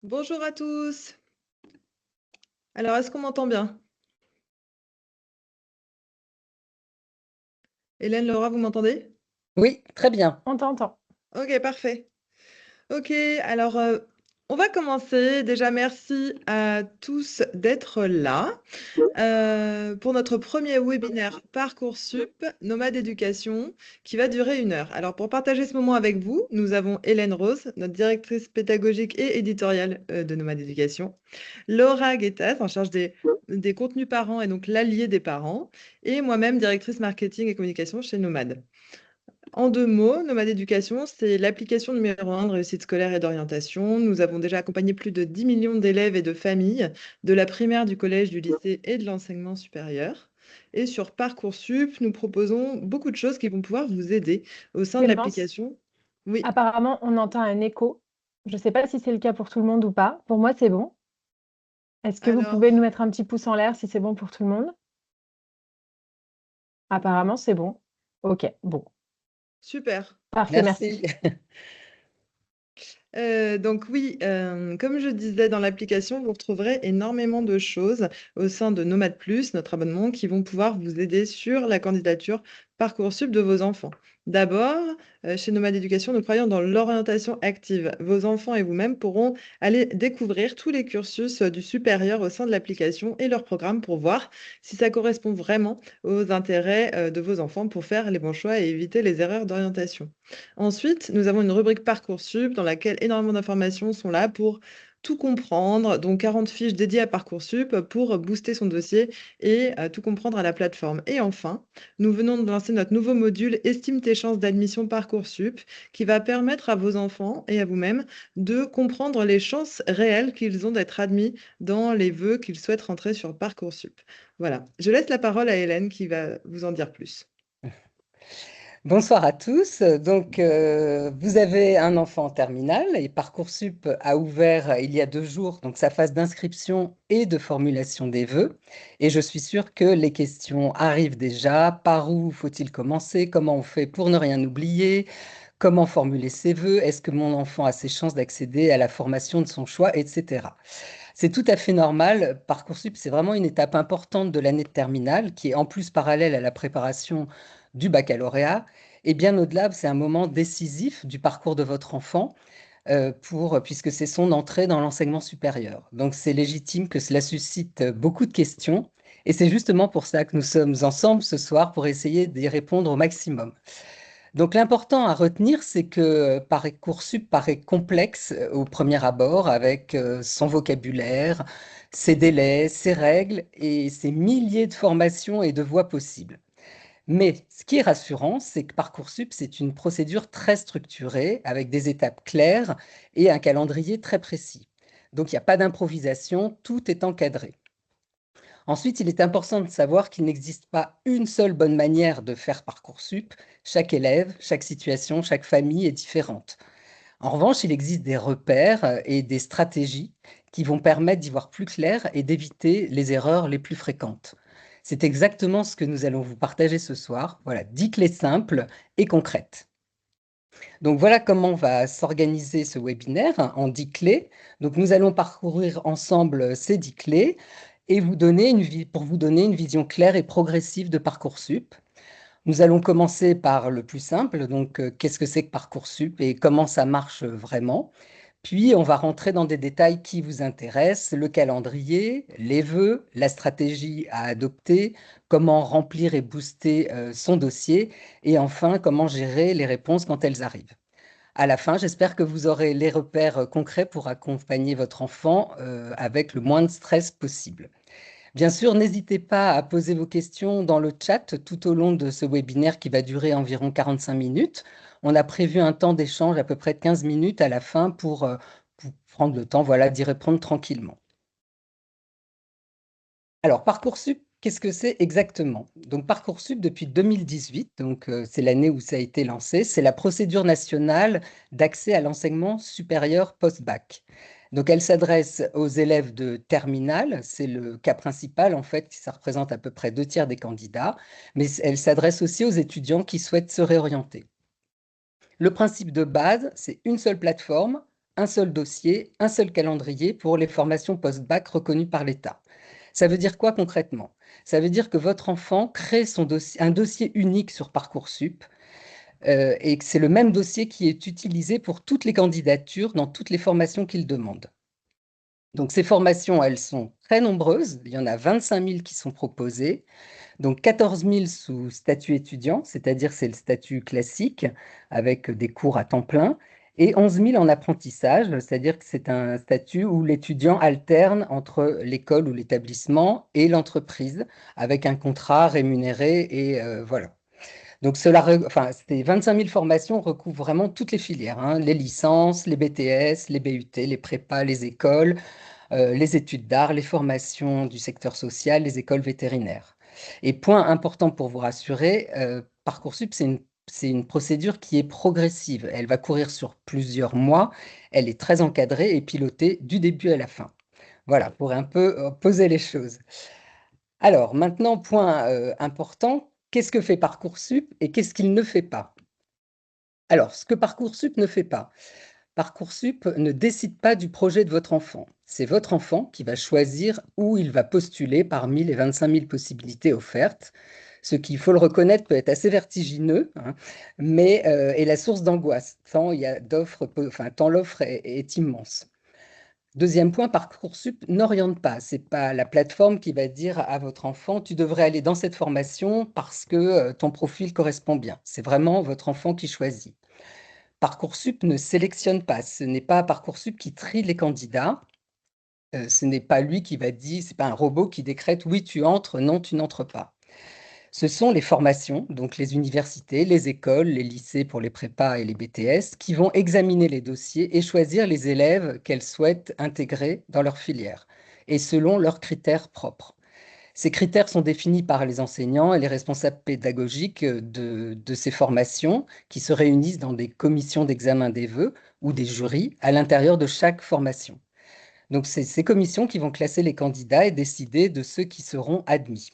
Bonjour à tous. Alors, est-ce qu'on m'entend bien? Hélène, Laura, vous m'entendez? Oui, très bien. On t'entend. Ok, parfait. Ok, alors on va commencer. Déjà, merci à tous d'être là pour notre premier webinaire Parcoursup Nomade Éducation qui va durer 1 heure. Alors, pour partager ce moment avec vous, nous avons Hélène Rose, notre directrice pédagogique et éditoriale de Nomade Éducation, Laura Guettas, en charge des contenus parents et donc l'allié des parents, et moi-même, directrice marketing et communication chez Nomade. En 2 mots, Nomade Éducation, c'est l'application numéro 1 de réussite scolaire et d'orientation. Nous avons déjà accompagné plus de 10 millions d'élèves et de familles, de la primaire, du collège, du lycée et de l'enseignement supérieur. Et sur Parcoursup, nous proposons beaucoup de choses qui vont pouvoir vous aider au sein de Clémence, l'application. Oui, apparemment, on entend un écho. Je ne sais pas si c'est le cas pour tout le monde ou pas. Pour moi, c'est bon. Est-ce que vous pouvez alors, nous mettre un petit pouce en l'air si c'est bon pour tout le monde? Apparemment, c'est bon. Ok, bon. super. Parfait, Merci. merci. Donc oui, comme je disais dans l'application, vous retrouverez énormément de choses au sein de Nomade Plus, notre abonnement, qui vont pouvoir vous aider sur la candidature Parcoursup de vos enfants. D'abord, chez Nomade Éducation, nous croyons dans l'orientation active. Vos enfants et vous-même pourront aller découvrir tous les cursus du supérieur au sein de l'application et leur programme pour voir si ça correspond vraiment aux intérêts de vos enfants pour faire les bons choix et éviter les erreurs d'orientation. Ensuite, nous avons une rubrique Parcoursup dans laquelle énormément d'informations sont là pour tout comprendre, donc 40 fiches dédiées à Parcoursup pour booster son dossier et tout comprendre à la plateforme. Et enfin, nous venons de lancer notre nouveau module Estime tes chances d'admission Parcoursup qui va permettre à vos enfants et à vous-même de comprendre les chances réelles qu'ils ont d'être admis dans les vœux qu'ils souhaitent rentrer sur Parcoursup. Voilà, je laisse la parole à Hélène qui va vous en dire plus. Bonsoir à tous. Donc, vous avez un enfant en terminale et Parcoursup a ouvert il y a 2 jours donc sa phase d'inscription et de formulation des vœux. Et je suis sûre que les questions arrivent déjà. Par où faut-il commencer? Comment on fait pour ne rien oublier? Comment formuler ses vœux? Est-ce que mon enfant a ses chances d'accéder à la formation de son choix, etc. C'est tout à fait normal. Parcoursup, c'est vraiment une étape importante de l'année de terminale qui est en plus parallèle à la préparation du baccalauréat. Et bien au-delà, c'est un moment décisif du parcours de votre enfant puisque c'est son entrée dans l'enseignement supérieur. Donc c'est légitime que cela suscite beaucoup de questions. Et c'est justement pour ça que nous sommes ensemble ce soir pour essayer d'y répondre au maximum. Donc l'important à retenir, c'est que Parcoursup paraît complexe au premier abord, avec son vocabulaire, ses délais, ses règles et ses milliers de formations et de voies possibles. Mais ce qui est rassurant, c'est que Parcoursup, c'est une procédure très structurée, avec des étapes claires et un calendrier très précis. Donc il n'y a pas d'improvisation, tout est encadré. Ensuite, il est important de savoir qu'il n'existe pas une seule bonne manière de faire Parcoursup. Chaque élève, chaque situation, chaque famille est différente. En revanche, il existe des repères et des stratégies qui vont permettre d'y voir plus clair et d'éviter les erreurs les plus fréquentes. C'est exactement ce que nous allons vous partager ce soir. Voilà, 10 clés simples et concrètes. Donc voilà comment va s'organiser ce webinaire en 10 clés. Donc nous allons parcourir ensemble ces 10 clés et pour vous donner une vision claire et progressive de Parcoursup. Nous allons commencer par le plus simple, donc qu'est-ce que c'est que Parcoursup et comment ça marche vraiment. Puis on va rentrer dans des détails qui vous intéressent, le calendrier, les vœux, la stratégie à adopter, comment remplir et booster son dossier, et enfin comment gérer les réponses quand elles arrivent. À la fin, j'espère que vous aurez les repères concrets pour accompagner votre enfant avec le moins de stress possible. Bien sûr, n'hésitez pas à poser vos questions dans le chat tout au long de ce webinaire qui va durer environ 45 minutes. On a prévu un temps d'échange à peu près de 15 minutes à la fin pour prendre le temps, voilà, d'y répondre tranquillement. Alors, Parcoursup, qu'est-ce que c'est exactement? Donc, Parcoursup, depuis 2018, donc c'est l'année où ça a été lancé, c'est la procédure nationale d'accès à l'enseignement supérieur post-bac. Donc, elle s'adresse aux élèves de terminale, c'est le cas principal en fait, ça représente à peu près 2 tiers des candidats, mais elle s'adresse aussi aux étudiants qui souhaitent se réorienter. Le principe de base, c'est une seule plateforme, un seul dossier, un seul calendrier pour les formations post-bac reconnues par l'État. Ça veut dire quoi concrètement? Ça veut dire que votre enfant crée un dossier unique sur Parcoursup et que c'est le même dossier qui est utilisé pour toutes les candidatures dans toutes les formations qu'il demande. Donc ces formations, elles sont très nombreuses. Il y en a 25 000 qui sont proposées. Donc 14 000 sous statut étudiant, c'est-à-dire c'est le statut classique avec des cours à temps plein, et 11 000 en apprentissage, c'est-à-dire que c'est un statut où l'étudiant alterne entre l'école ou l'établissement et l'entreprise avec un contrat rémunéré et voilà. Donc ces 25 000 formations recouvrent vraiment toutes les filières, hein, les licences, les BTS, les BUT, les prépas, les écoles, les études d'art, les formations du secteur social, les écoles vétérinaires. Et point important pour vous rassurer, Parcoursup, c'est une procédure qui est progressive. Elle va courir sur plusieurs mois. Elle est très encadrée et pilotée du début à la fin. Voilà, pour un peu poser les choses. Alors, maintenant, point important, qu'est-ce que fait Parcoursup et qu'est-ce qu'il ne fait pas? Alors, ce que Parcoursup ne fait pas, Parcoursup ne décide pas du projet de votre enfant. C'est votre enfant qui va choisir où il va postuler parmi les 25 000 possibilités offertes, ce qui, il faut le reconnaître, peut être assez vertigineux, hein, mais est la source d'angoisse, tant il y a d'offres, enfin, tant l'offre est immense. Deuxième point, Parcoursup n'oriente pas. Ce n'est pas la plateforme qui va dire à votre enfant, tu devrais aller dans cette formation parce que ton profil correspond bien. C'est vraiment votre enfant qui choisit. Parcoursup ne sélectionne pas. Ce n'est pas Parcoursup qui trie les candidats. Ce n'est pas lui qui va dire, c'est pas un robot qui décrète oui, tu entres, non, tu n'entres pas. Ce sont les formations, donc les universités, les écoles, les lycées pour les prépas et les BTS, qui vont examiner les dossiers et choisir les élèves qu'elles souhaitent intégrer dans leur filière, et selon leurs critères propres. Ces critères sont définis par les enseignants et les responsables pédagogiques de ces formations qui se réunissent dans des commissions d'examen des vœux ou des jurys à l'intérieur de chaque formation. Donc, c'est ces commissions qui vont classer les candidats et décider de ceux qui seront admis.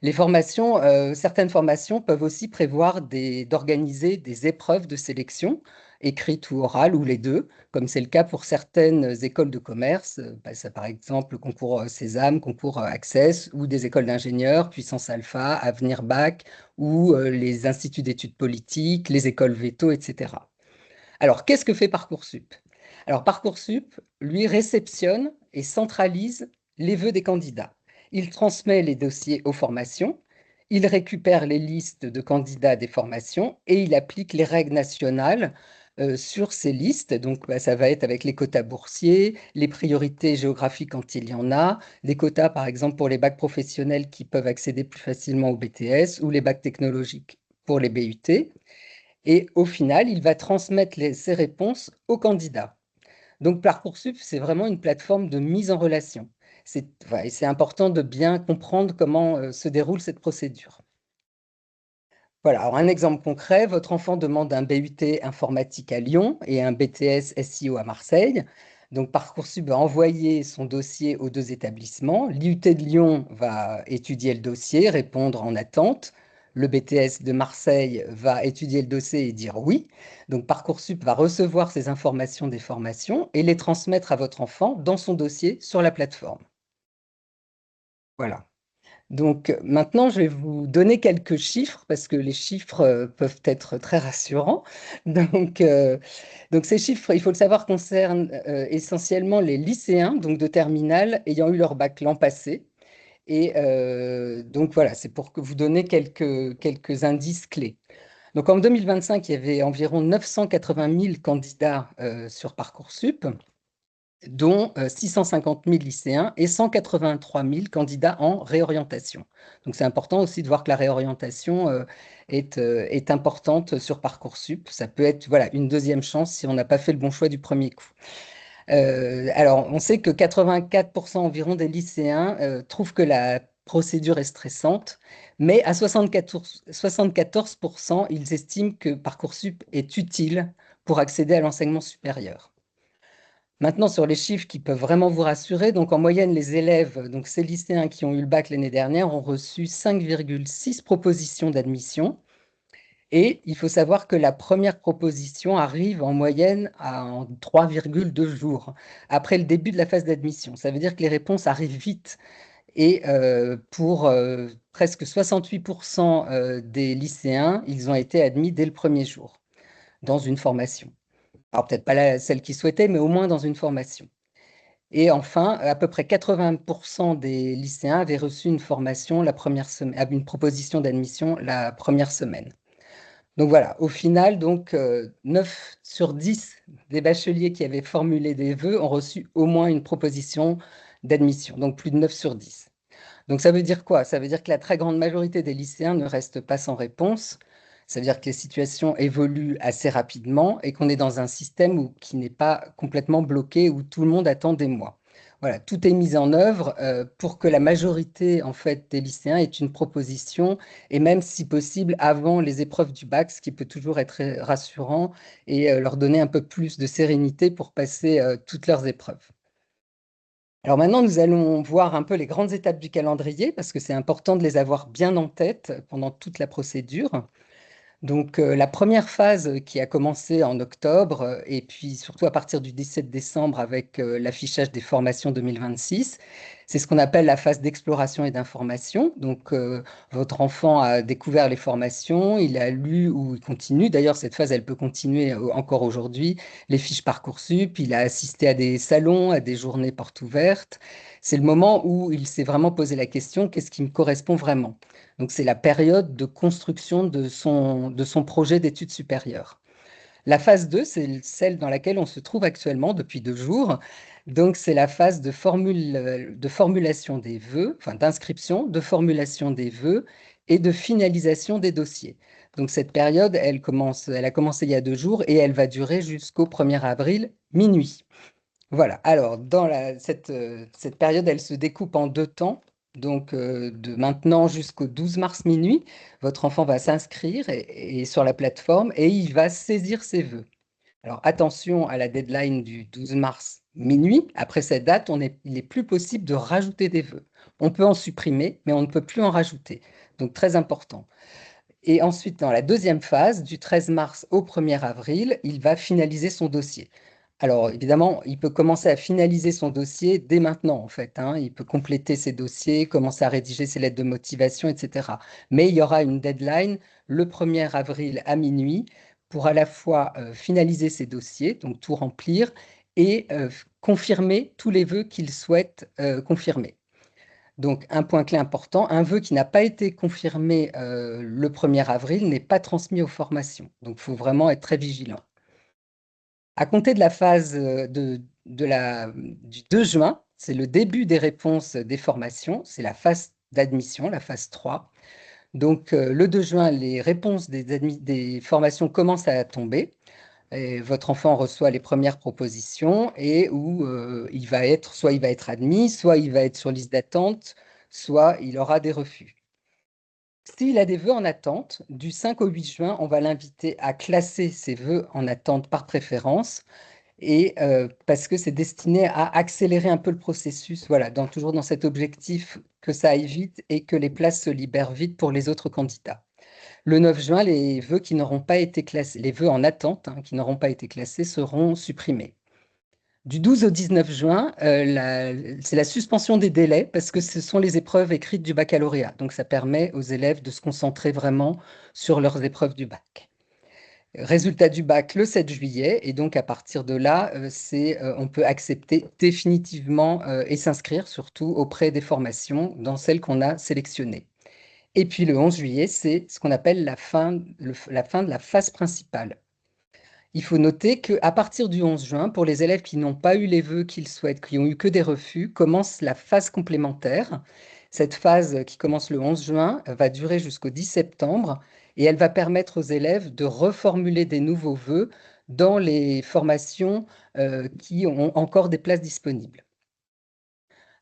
Les formations, certaines formations peuvent aussi prévoir d'organiser des épreuves de sélection, écrites ou orales, ou les deux, comme c'est le cas pour certaines écoles de commerce, ça, par exemple, le concours Sésame, concours Access, ou des écoles d'ingénieurs, Puissance Alpha, Avenir Bac, ou les instituts d'études politiques, les écoles Veto, etc. Alors, qu'est-ce que fait Parcoursup? Alors, Parcoursup, lui, réceptionne et centralise les vœux des candidats. Il transmet les dossiers aux formations, il récupère les listes de candidats des formations et il applique les règles nationales sur ces listes. Donc, ça va être avec les quotas boursiers, les priorités géographiques quand il y en a, des quotas, par exemple, pour les bacs professionnels qui peuvent accéder plus facilement au BTS ou les bacs technologiques pour les BUT. Et au final, il va transmettre ces réponses aux candidats. Donc, Parcoursup, c'est vraiment une plateforme de mise en relation. Et c'est important de bien comprendre comment se déroule cette procédure. Voilà, alors un exemple concret, votre enfant demande un BUT informatique à Lyon et un BTS SEO à Marseille. Donc, Parcoursup va envoyer son dossier aux deux établissements. L'IUT de Lyon va étudier le dossier, répondre en attente. Le BTS de Marseille va étudier le dossier et dire oui. Donc, Parcoursup va recevoir ces informations des formations et les transmettre à votre enfant dans son dossier sur la plateforme. Voilà. Donc maintenant, je vais vous donner quelques chiffres parce que les chiffres peuvent être très rassurants. Donc, donc ces chiffres, il faut le savoir, concernent essentiellement les lycéens donc de terminale ayant eu leur bac l'an passé. Et donc voilà, c'est pour que vous donner quelques indices clés. Donc en 2025, il y avait environ 980 000 candidats sur Parcoursup, dont 650 000 lycéens et 183 000 candidats en réorientation. Donc c'est important aussi de voir que la réorientation est importante sur Parcoursup. Ça peut être voilà, une deuxième chance si on n'a pas fait le bon choix du premier coup. Alors, on sait que 84% environ des lycéens trouvent que la procédure est stressante, mais à 74%, ils estiment que Parcoursup est utile pour accéder à l'enseignement supérieur. Maintenant, sur les chiffres qui peuvent vraiment vous rassurer, donc en moyenne, les élèves, donc ces lycéens qui ont eu le bac l'année dernière, ont reçu 5,6 propositions d'admission. Et il faut savoir que la première proposition arrive en moyenne en 3,2 jours après le début de la phase d'admission. Ça veut dire que les réponses arrivent vite. Et pour presque 68% des lycéens, ils ont été admis dès le premier jour dans une formation. Alors peut-être pas celle qu'ils souhaitaient, mais au moins dans une formation. Et enfin, à peu près 80% des lycéens avaient reçu une formation la première semaine, une proposition d'admission la première semaine. Donc voilà, au final, 9 sur 10 des bacheliers qui avaient formulé des vœux ont reçu au moins une proposition d'admission, donc plus de 9 sur 10. Donc ça veut dire quoi? Ça veut dire que la très grande majorité des lycéens ne restent pas sans réponse. Ça veut dire que les situations évoluent assez rapidement et qu'on est dans un système qui n'est pas complètement bloqué, où tout le monde attend des mois. Voilà, tout est mis en œuvre pour que la majorité en fait, des lycéens ait une proposition, et même si possible avant les épreuves du bac, ce qui peut toujours être rassurant et leur donner un peu plus de sérénité pour passer toutes leurs épreuves. Alors maintenant, nous allons voir un peu les grandes étapes du calendrier parce que c'est important de les avoir bien en tête pendant toute la procédure. Donc la première phase qui a commencé en octobre et puis surtout à partir du 17 décembre avec l'affichage des formations 2026, c'est ce qu'on appelle la phase d'exploration et d'information. Donc votre enfant a découvert les formations, il a lu ou il continue. D'ailleurs, cette phase, elle peut continuer encore aujourd'hui. Les fiches Parcoursup, il a assisté à des salons, à des journées portes ouvertes. C'est le moment où il s'est vraiment posé la question, qu'est-ce qui me correspond vraiment? Donc, c'est la période de construction de son projet d'études supérieures. La phase 2, c'est celle dans laquelle on se trouve actuellement depuis 2 jours. Donc, c'est la phase de formulation des vœux, enfin d'inscription, de formulation des vœux et de finalisation des dossiers. Donc, cette période, elle a commencé il y a 2 jours et elle va durer jusqu'au 1er avril, minuit. Voilà. Alors, cette période, elle se découpe en 2 temps. Donc, de maintenant jusqu'au 12 mars minuit, votre enfant va s'inscrire et sur la plateforme et il va saisir ses vœux. Alors, attention à la deadline du 12 mars minuit. Après cette date, il n'est plus possible de rajouter des vœux. On peut en supprimer, mais on ne peut plus en rajouter. Donc, très important. Et ensuite, dans la deuxième phase, du 13 mars au 1er avril, il va finaliser son dossier. Alors, évidemment, il peut commencer à finaliser son dossier dès maintenant, en fait, hein. Il peut compléter ses dossiers, commencer à rédiger ses lettres de motivation, etc. Mais il y aura une deadline le 1er avril à minuit pour à la fois finaliser ses dossiers, donc tout remplir, et confirmer tous les vœux qu'il souhaite confirmer. Donc, un point clé important, un vœu qui n'a pas été confirmé le 1er avril n'est pas transmis aux formations. Donc, il faut vraiment être très vigilant. À compter de la phase du 2 juin, c'est le début des réponses des formations, c'est la phase d'admission, la phase 3. Donc, le 2 juin, les réponses des formations commencent à tomber. Et votre enfant reçoit les premières propositions et où soit il va être admis, soit il va être sur liste d'attente, soit il aura des refus. S'il a des vœux en attente, du 5 au 8 juin, on va l'inviter à classer ses vœux en attente par préférence et parce que c'est destiné à accélérer un peu le processus, voilà, toujours dans cet objectif que ça aille vite et que les places se libèrent vite pour les autres candidats. Le 9 juin, les vœux qui n'auront pas été classés, les vœux en attente qui n'auront pas été classés seront supprimés. Du 12 au 19 juin, c'est la suspension des délais parce que ce sont les épreuves écrites du baccalauréat. Donc, ça permet aux élèves de se concentrer vraiment sur leurs épreuves du bac. Résultat du bac le 7 juillet. Et donc, à partir de là, on peut accepter définitivement et s'inscrire surtout auprès des formations dans celles qu'on a sélectionnées. Et puis le 11 juillet, c'est ce qu'on appelle la fin de la phase principale. Il faut noter qu'à partir du 11 juin, pour les élèves qui n'ont pas eu les vœux qu'ils souhaitent, qui ont eu que des refus, commence la phase complémentaire. Cette phase qui commence le 11 juin va durer jusqu'au 10 septembre et elle va permettre aux élèves de reformuler des nouveaux vœux dans les formations qui ont encore des places disponibles.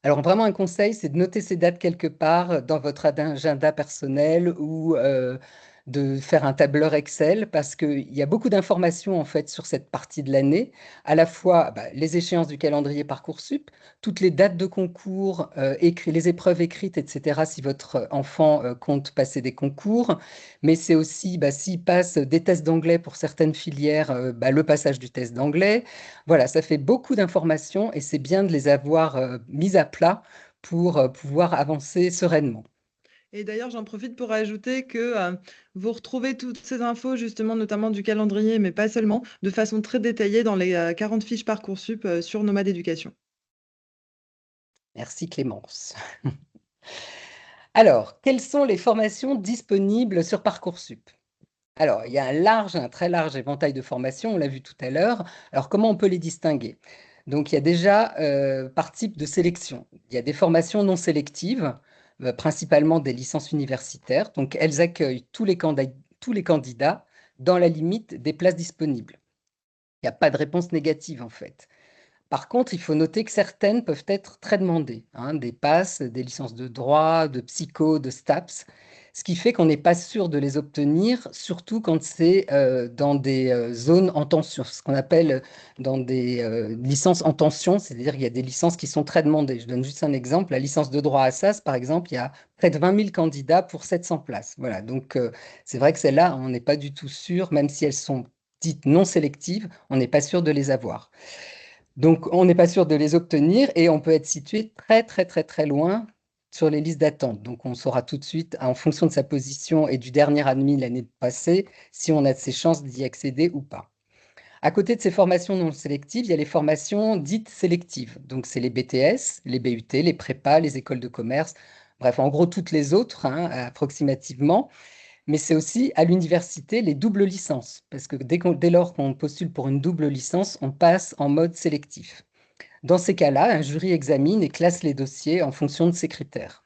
Alors vraiment un conseil, c'est de noter ces dates quelque part dans votre agenda personnel ou de faire un tableur Excel parce qu'il y a beaucoup d'informations en fait sur cette partie de l'année, à la fois les échéances du calendrier Parcoursup, toutes les dates de concours, les épreuves écrites, etc., si votre enfant compte passer des concours, mais c'est aussi s'il passe des tests d'anglais pour certaines filières, le passage du test d'anglais. Voilà, ça fait beaucoup d'informations et c'est bien de les avoir mises à plat pour pouvoir avancer sereinement. Et d'ailleurs, j'en profite pour ajouter que vous retrouvez toutes ces infos, justement, notamment du calendrier, mais pas seulement, de façon très détaillée dans les 40 fiches Parcoursup sur Nomade Éducation. Merci Clémence. Alors, quelles sont les formations disponibles sur Parcoursup? Alors, il y a un très large éventail de formations, on l'a vu tout à l'heure. Alors, comment on peut les distinguer? Donc, il y a déjà par type de sélection. Il y a des formations non sélectives, principalement des licences universitaires. Donc, elles accueillent tous les candidats dans la limite des places disponibles. Il n'y a pas de réponse négative, en fait. Par contre, il faut noter que certaines peuvent être très demandées, hein, des PASS, des licences de droit, de psycho, de STAPS, ce qui fait qu'on n'est pas sûr de les obtenir, surtout quand c'est dans des zones en tension, ce qu'on appelle dans des licences en tension, c'est-à-dire qu'il y a des licences qui sont très demandées. Je donne juste un exemple, la licence de droit Assas, par exemple, il y a près de 20 000 candidats pour 700 places. Voilà, donc c'est vrai que celles-là, on n'est pas du tout sûr, même si elles sont dites non sélectives, on n'est pas sûr de les avoir. Donc, on n'est pas sûr de les obtenir et on peut être situé très, très, très, très loin sur les listes d'attente. Donc, on saura tout de suite, en fonction de sa position et du dernier admis l'année passée, si on a de ses chances d'y accéder ou pas. À côté de ces formations non sélectives, il y a les formations dites sélectives. Donc, c'est les BTS, les BUT, les prépas, les écoles de commerce, bref, en gros, toutes les autres, hein, approximativement. Mais c'est aussi à l'université les doubles licences, parce que dès lors qu'on postule pour une double licence, on passe en mode sélectif. Dans ces cas-là, un jury examine et classe les dossiers en fonction de ces critères.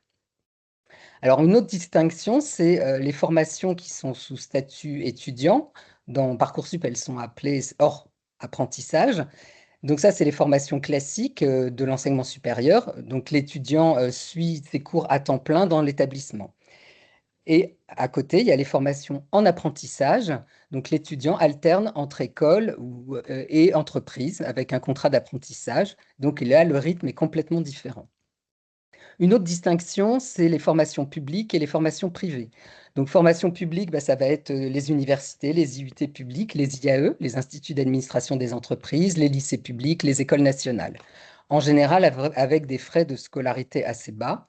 Alors, une autre distinction, c'est les formations qui sont sous statut étudiant. Dans Parcoursup, elles sont appelées hors apprentissage. Donc ça, c'est les formations classiques de l'enseignement supérieur. Donc l'étudiant suit ses cours à temps plein dans l'établissement. Et à côté, il y a les formations en apprentissage. Donc, l'étudiant alterne entre école et entreprise avec un contrat d'apprentissage. Donc, là, le rythme est complètement différent. Une autre distinction, c'est les formations publiques et les formations privées. Donc, formation publique, ça va être les universités, les IUT publiques, les IAE, les instituts d'administration des entreprises, les lycées publics, les écoles nationales. En général, avec des frais de scolarité assez bas.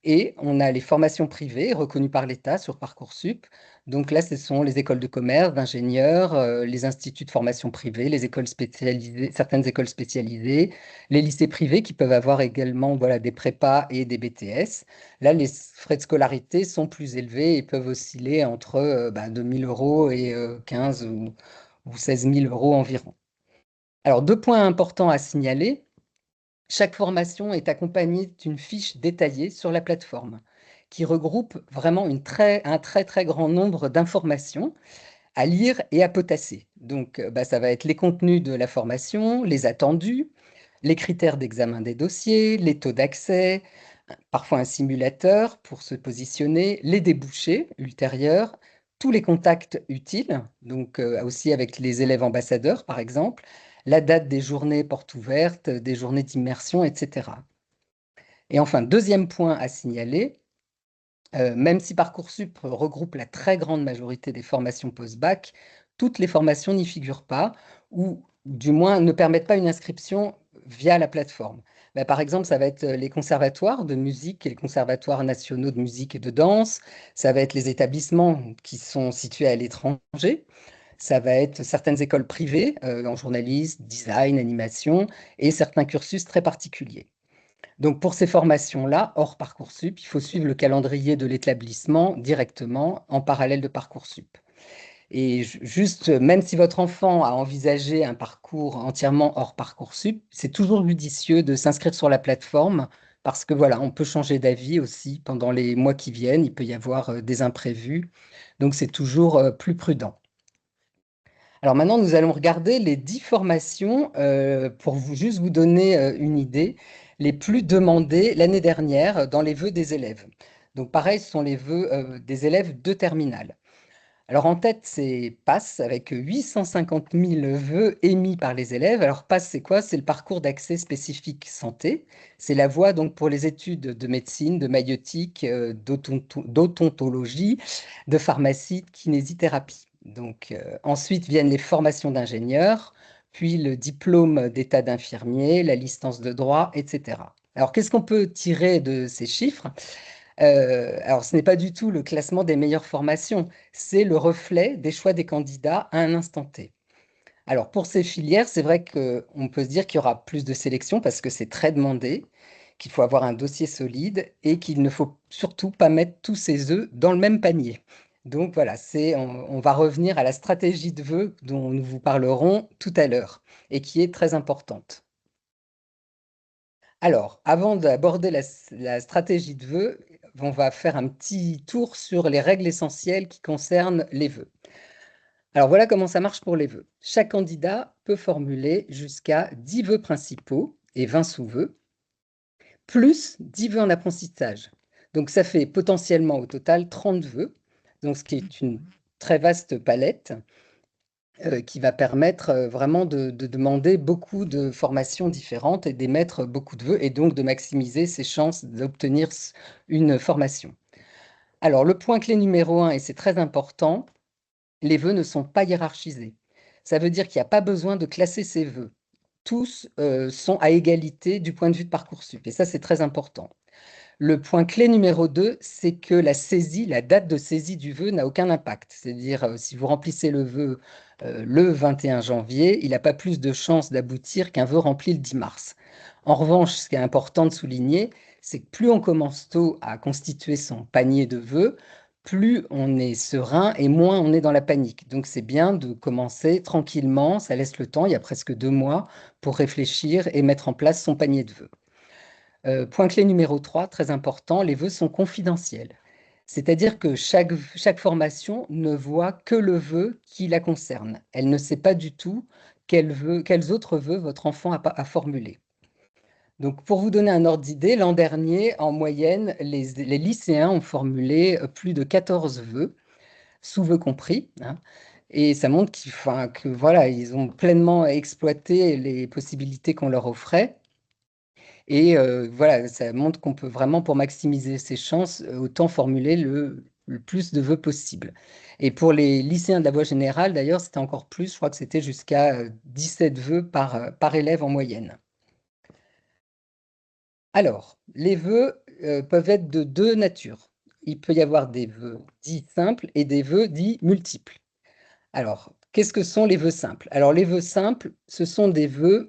Et on a les formations privées reconnues par l'État sur Parcoursup. Donc là, ce sont les écoles de commerce, d'ingénieurs, les instituts de formation privée, les écoles spécialisées, certaines écoles spécialisées, les lycées privés qui peuvent avoir également des prépas et des BTS. Là, les frais de scolarité sont plus élevés et peuvent osciller entre 2 000 euros et 15 ou 16 000 euros environ. Alors, deux points importants à signaler. Chaque formation est accompagnée d'une fiche détaillée sur la plateforme qui regroupe vraiment un très très grand nombre d'informations à lire et à potasser. Donc, ça va être les contenus de la formation, les attendus, les critères d'examen des dossiers, les taux d'accès, parfois un simulateur pour se positionner, les débouchés ultérieurs, tous les contacts utiles, donc aussi avec les élèves ambassadeurs par exemple, la date des journées portes ouvertes, des journées d'immersion, etc. Et enfin, deuxième point à signaler, même si Parcoursup regroupe la très grande majorité des formations post-bac, toutes les formations n'y figurent pas, ou du moins ne permettent pas une inscription via la plateforme. Par exemple, ça va être les conservatoires de musique et les conservatoires nationaux de musique et de danse, ça va être les établissements qui sont situés à l'étranger, ça va être certaines écoles privées en journalisme, design, animation, et certains cursus très particuliers. Donc, pour ces formations-là, hors Parcoursup, il faut suivre le calendrier de l'établissement directement en parallèle de Parcoursup. Et juste, même si votre enfant a envisagé un parcours entièrement hors Parcoursup, c'est toujours judicieux de s'inscrire sur la plateforme parce que on peut changer d'avis aussi pendant les mois qui viennent, il peut y avoir des imprévus, donc c'est toujours plus prudent. Alors maintenant, nous allons regarder les 10 formations pour juste vous donner une idée, les plus demandées l'année dernière dans les vœux des élèves. Donc pareil, ce sont les vœux des élèves de terminale. Alors en tête, c'est PASS avec 850 000 vœux émis par les élèves. Alors PASS, c'est quoi? C'est le parcours d'accès spécifique santé. C'est la voie donc pour les études de médecine, de maïeutique, d'odontologie, de pharmacie, de kinésithérapie. Donc ensuite viennent les formations d'ingénieurs, puis le diplôme d'état d'infirmier, la licence de droit, etc. Alors qu'est-ce qu'on peut tirer de ces chiffres? Alors, ce n'est pas du tout le classement des meilleures formations, c'est le reflet des choix des candidats à un instant T. Alors, pour ces filières, c'est vrai qu'on peut se dire qu'il y aura plus de sélection parce que c'est très demandé, qu'il faut avoir un dossier solide et qu'il ne faut surtout pas mettre tous ses œufs dans le même panier. Donc voilà, on va revenir à la stratégie de vœux dont nous vous parlerons tout à l'heure et qui est très importante. Alors, avant d'aborder la stratégie de vœux, on va faire un petit tour sur les règles essentielles qui concernent les vœux. Alors voilà comment ça marche pour les vœux. Chaque candidat peut formuler jusqu'à 10 vœux principaux et 20 sous-vœux, plus 10 vœux en apprentissage. Donc ça fait potentiellement au total 30 vœux, donc ce qui est une très vaste palette qui va permettre vraiment de demander beaucoup de formations différentes et d'émettre beaucoup de vœux et donc de maximiser ses chances d'obtenir une formation. Alors, le point clé numéro 1, et c'est très important, les vœux ne sont pas hiérarchisés. Ça veut dire qu'il n'y a pas besoin de classer ses vœux. Tous sont à égalité du point de vue de Parcoursup, et ça, c'est très important. Le point clé numéro 2, c'est que la date de saisie du vœu n'a aucun impact. C'est-à-dire, si vous remplissez le vœu le 21 janvier, il n'a pas plus de chances d'aboutir qu'un vœu rempli le 10 mars. En revanche, ce qui est important de souligner, c'est que plus on commence tôt à constituer son panier de vœux, plus on est serein et moins on est dans la panique. Donc c'est bien de commencer tranquillement, ça laisse le temps, il y a presque 2 mois, pour réfléchir et mettre en place son panier de vœux. Point clé numéro 3, très important, les vœux sont confidentiels. C'est-à-dire que chaque formation ne voit que le vœu qui la concerne. Elle ne sait pas du tout quels autres vœux votre enfant a formulés. Donc, pour vous donner un ordre d'idée, l'an dernier, en moyenne, les lycéens ont formulé plus de 14 vœux, sous-vœux compris, hein, et ça montre que voilà, ils ont pleinement exploité les possibilités qu'on leur offrait. Et voilà, ça montre qu'on peut vraiment, pour maximiser ses chances, autant formuler le plus de vœux possible. Et pour les lycéens de la voie générale, d'ailleurs, c'était encore plus, je crois que c'était jusqu'à 17 vœux par élève en moyenne. Alors, les vœux peuvent être de deux natures. Il peut y avoir des vœux dits simples et des vœux dits multiples. Alors, qu'est-ce que sont les vœux simples? Alors, les vœux simples, ce sont des vœux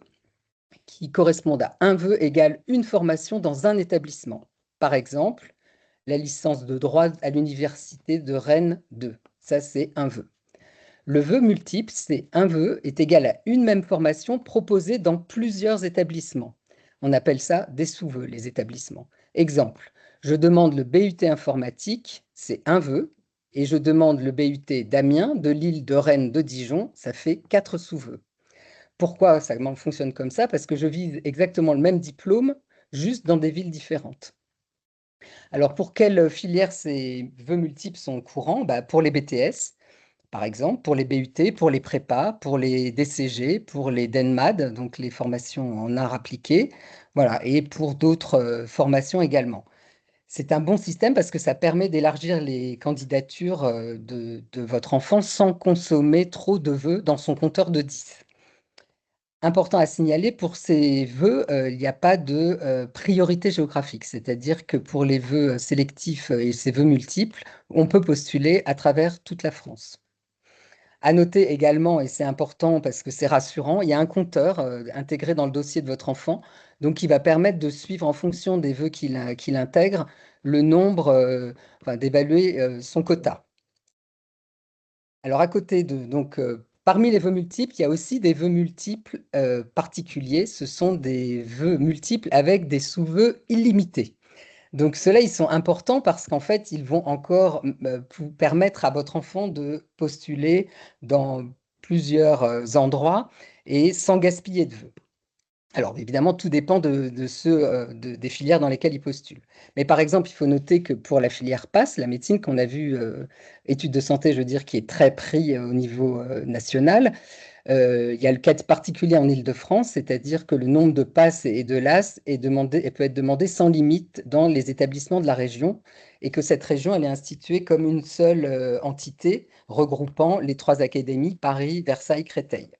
qui correspondent à un vœu égale une formation dans un établissement. Par exemple, la licence de droit à l'université de Rennes 2. Ça, c'est un vœu. Le vœu multiple, c'est un vœu est égal à une même formation proposée dans plusieurs établissements. On appelle ça des sous-vœux, les établissements. Exemple, je demande le BUT informatique, c'est un vœu, et je demande le BUT d'Amiens, de Lille, de Rennes, de Dijon, ça fait 4 sous-vœux. Pourquoi ça fonctionne comme ça? Parce que je vise exactement le même diplôme, juste dans des villes différentes. Alors, pour quelles filières ces vœux multiples sont courants? Pour les BTS, par exemple, pour les BUT, pour les prépas, pour les DCG, pour les DENMAD, donc les formations en arts appliqués, voilà, et pour d'autres formations également. C'est un bon système parce que ça permet d'élargir les candidatures de votre enfant sans consommer trop de vœux dans son compteur de 10. Important à signaler, pour ces vœux, il n'y a pas de priorité géographique. C'est-à-dire que pour les vœux sélectifs et ces vœux multiples, on peut postuler à travers toute la France. À noter également, et c'est important parce que c'est rassurant, il y a un compteur intégré dans le dossier de votre enfant, donc qui va permettre de suivre en fonction des vœux qu'il intègre, le nombre, d'évaluer son quota. Alors à côté donc parmi les vœux multiples, il y a aussi des vœux multiples particuliers. Ce sont des vœux multiples avec des sous-vœux illimités. Donc ceux-là, ils sont importants parce qu'en fait, ils vont encore vous permettre à votre enfant de postuler dans plusieurs endroits et sans gaspiller de vœux. Alors, évidemment, tout dépend des filières dans lesquelles ils postulent. Mais par exemple, il faut noter que pour la filière PASS, la médecine qu'on a vue, études de santé, je veux dire, qui est très pris au niveau national, il y a le cas particulier en Île-de-France, c'est-à-dire que le nombre de PASS et de LAS peut être demandé sans limite dans les établissements de la région et que cette région, elle est instituée comme une seule entité regroupant les 3 académies, Paris, Versailles, Créteil.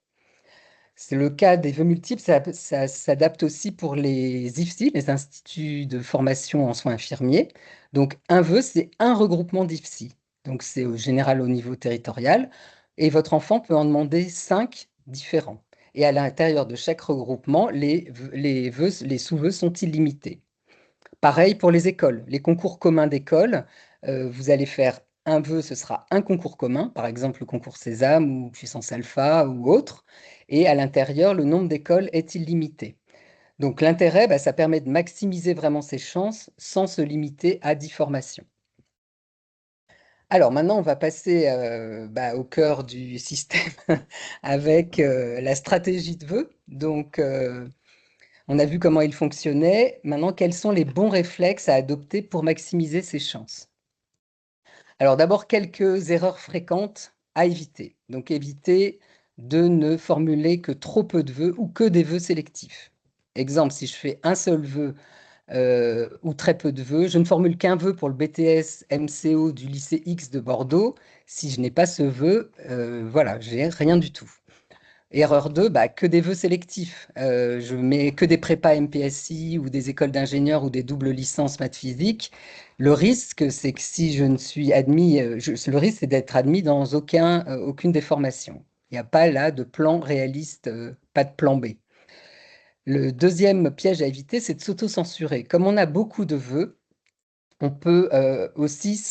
C'est le cas des vœux multiples, ça s'adapte aussi pour les IFSI, les instituts de formation en soins infirmiers. Donc, un vœu, c'est un regroupement d'IFSI. Donc, c'est au général au niveau territorial. Et votre enfant peut en demander 5 différents. Et à l'intérieur de chaque regroupement, les sous-vœux sont illimités. Pareil pour les écoles. Les concours communs d'école, vous allez faire un vœu, ce sera un concours commun, par exemple le concours Sésame ou Puissance Alpha ou autre. Et à l'intérieur, le nombre d'écoles est illimité. Donc l'intérêt, ça permet de maximiser vraiment ses chances sans se limiter à 10 formations. Alors maintenant, on va passer au cœur du système avec la stratégie de vœux. Donc, on a vu comment il fonctionnait. Maintenant, quels sont les bons réflexes à adopter pour maximiser ses chances? Alors d'abord, quelques erreurs fréquentes à éviter. Donc éviter de ne formuler que trop peu de vœux ou que des vœux sélectifs. Exemple, si je fais un seul vœu ou très peu de vœux, je ne formule qu'un vœu pour le BTS MCO du lycée X de Bordeaux. Si je n'ai pas ce vœu, voilà, j'ai rien du tout. Erreur 2, que des vœux sélectifs. Je mets que des prépas MPSI ou des écoles d'ingénieurs ou des doubles licences maths physique. Le risque, c'est que si je ne suis admis, le risque, c'est d'être admis dans aucune des formations. Il n'y a pas là de plan réaliste, pas de plan B. Le deuxième piège à éviter, c'est de s'auto-censurer. Comme on a beaucoup de vœux, on peut aussi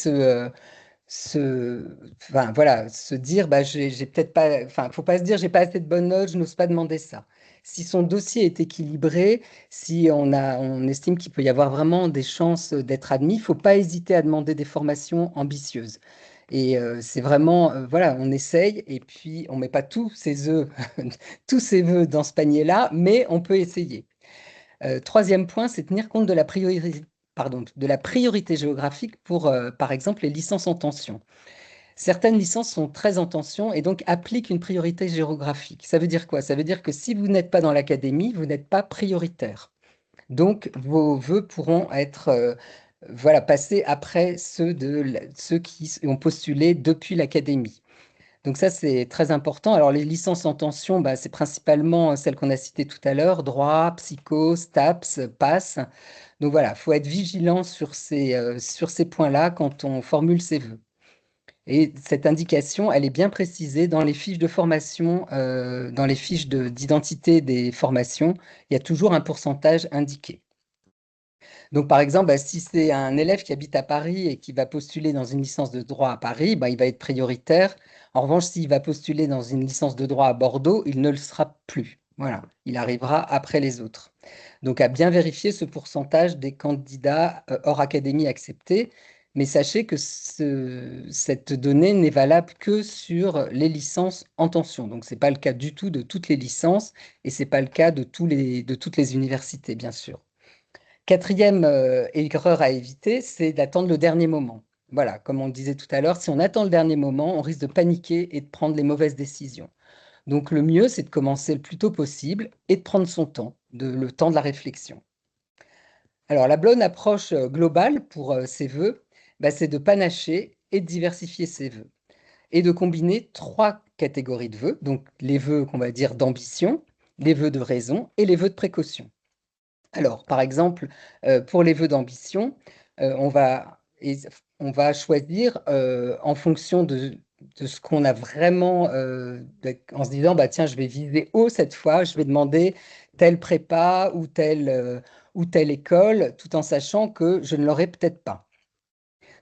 enfin, voilà, se dire, j'ai peut-être pas, enfin, faut pas se dire, j'ai pas assez de bonnes notes, je n'ose pas demander ça. Si son dossier est équilibré, si on estime qu'il peut y avoir vraiment des chances d'être admis, il faut pas hésiter à demander des formations ambitieuses. Et c'est vraiment, voilà, on essaye et puis on met pas tous ses œufs, tous ses vœux dans ce panier-là, mais on peut essayer. Troisième point, c'est tenir compte de la priorité géographique pour, par exemple, les licences en tension. Certaines licences sont très en tension et donc appliquent une priorité géographique. Ça veut dire quoi? Ça veut dire que si vous n'êtes pas dans l'académie, vous n'êtes pas prioritaire. Donc, vos vœux pourront être voilà, passés après ceux qui ont postulé depuis l'académie. Donc ça, c'est très important. Alors, les licences en tension, c'est principalement celles qu'on a citées tout à l'heure, droit, psycho, STAPS, PASS. Donc voilà, il faut être vigilant sur ces points-là quand on formule ses vœux. Et cette indication, elle est bien précisée dans les fiches de formation, dans les fiches d'identité des formations. Il y a toujours un pourcentage indiqué. Donc, par exemple, si c'est un élève qui habite à Paris et qui va postuler dans une licence de droit à Paris, il va être prioritaire. En revanche, s'il va postuler dans une licence de droit à Bordeaux, il ne le sera plus. Voilà, il arrivera après les autres. Donc, à bien vérifier ce pourcentage des candidats hors académie acceptés. Mais sachez que cette donnée n'est valable que sur les licences en tension. Donc, ce n'est pas le cas du tout de toutes les licences et ce n'est pas le cas de toutes les universités, bien sûr. Quatrième erreur à éviter, c'est d'attendre le dernier moment. Voilà, comme on le disait tout à l'heure, si on attend le dernier moment, on risque de paniquer et de prendre les mauvaises décisions. Donc le mieux, c'est de commencer le plus tôt possible et de prendre son temps, le temps de la réflexion. Alors la bonne approche globale pour ces vœux, c'est de panacher et de diversifier ses vœux et de combiner 3 catégories de vœux, donc les vœux qu'on va dire d'ambition, les vœux de raison et les vœux de précaution. Alors, par exemple, pour les vœux d'ambition, on va choisir en fonction de ce qu'on a vraiment, en se disant, tiens, je vais viser haut cette fois, je vais demander telle prépa ou telle école, tout en sachant que je ne l'aurai peut-être pas.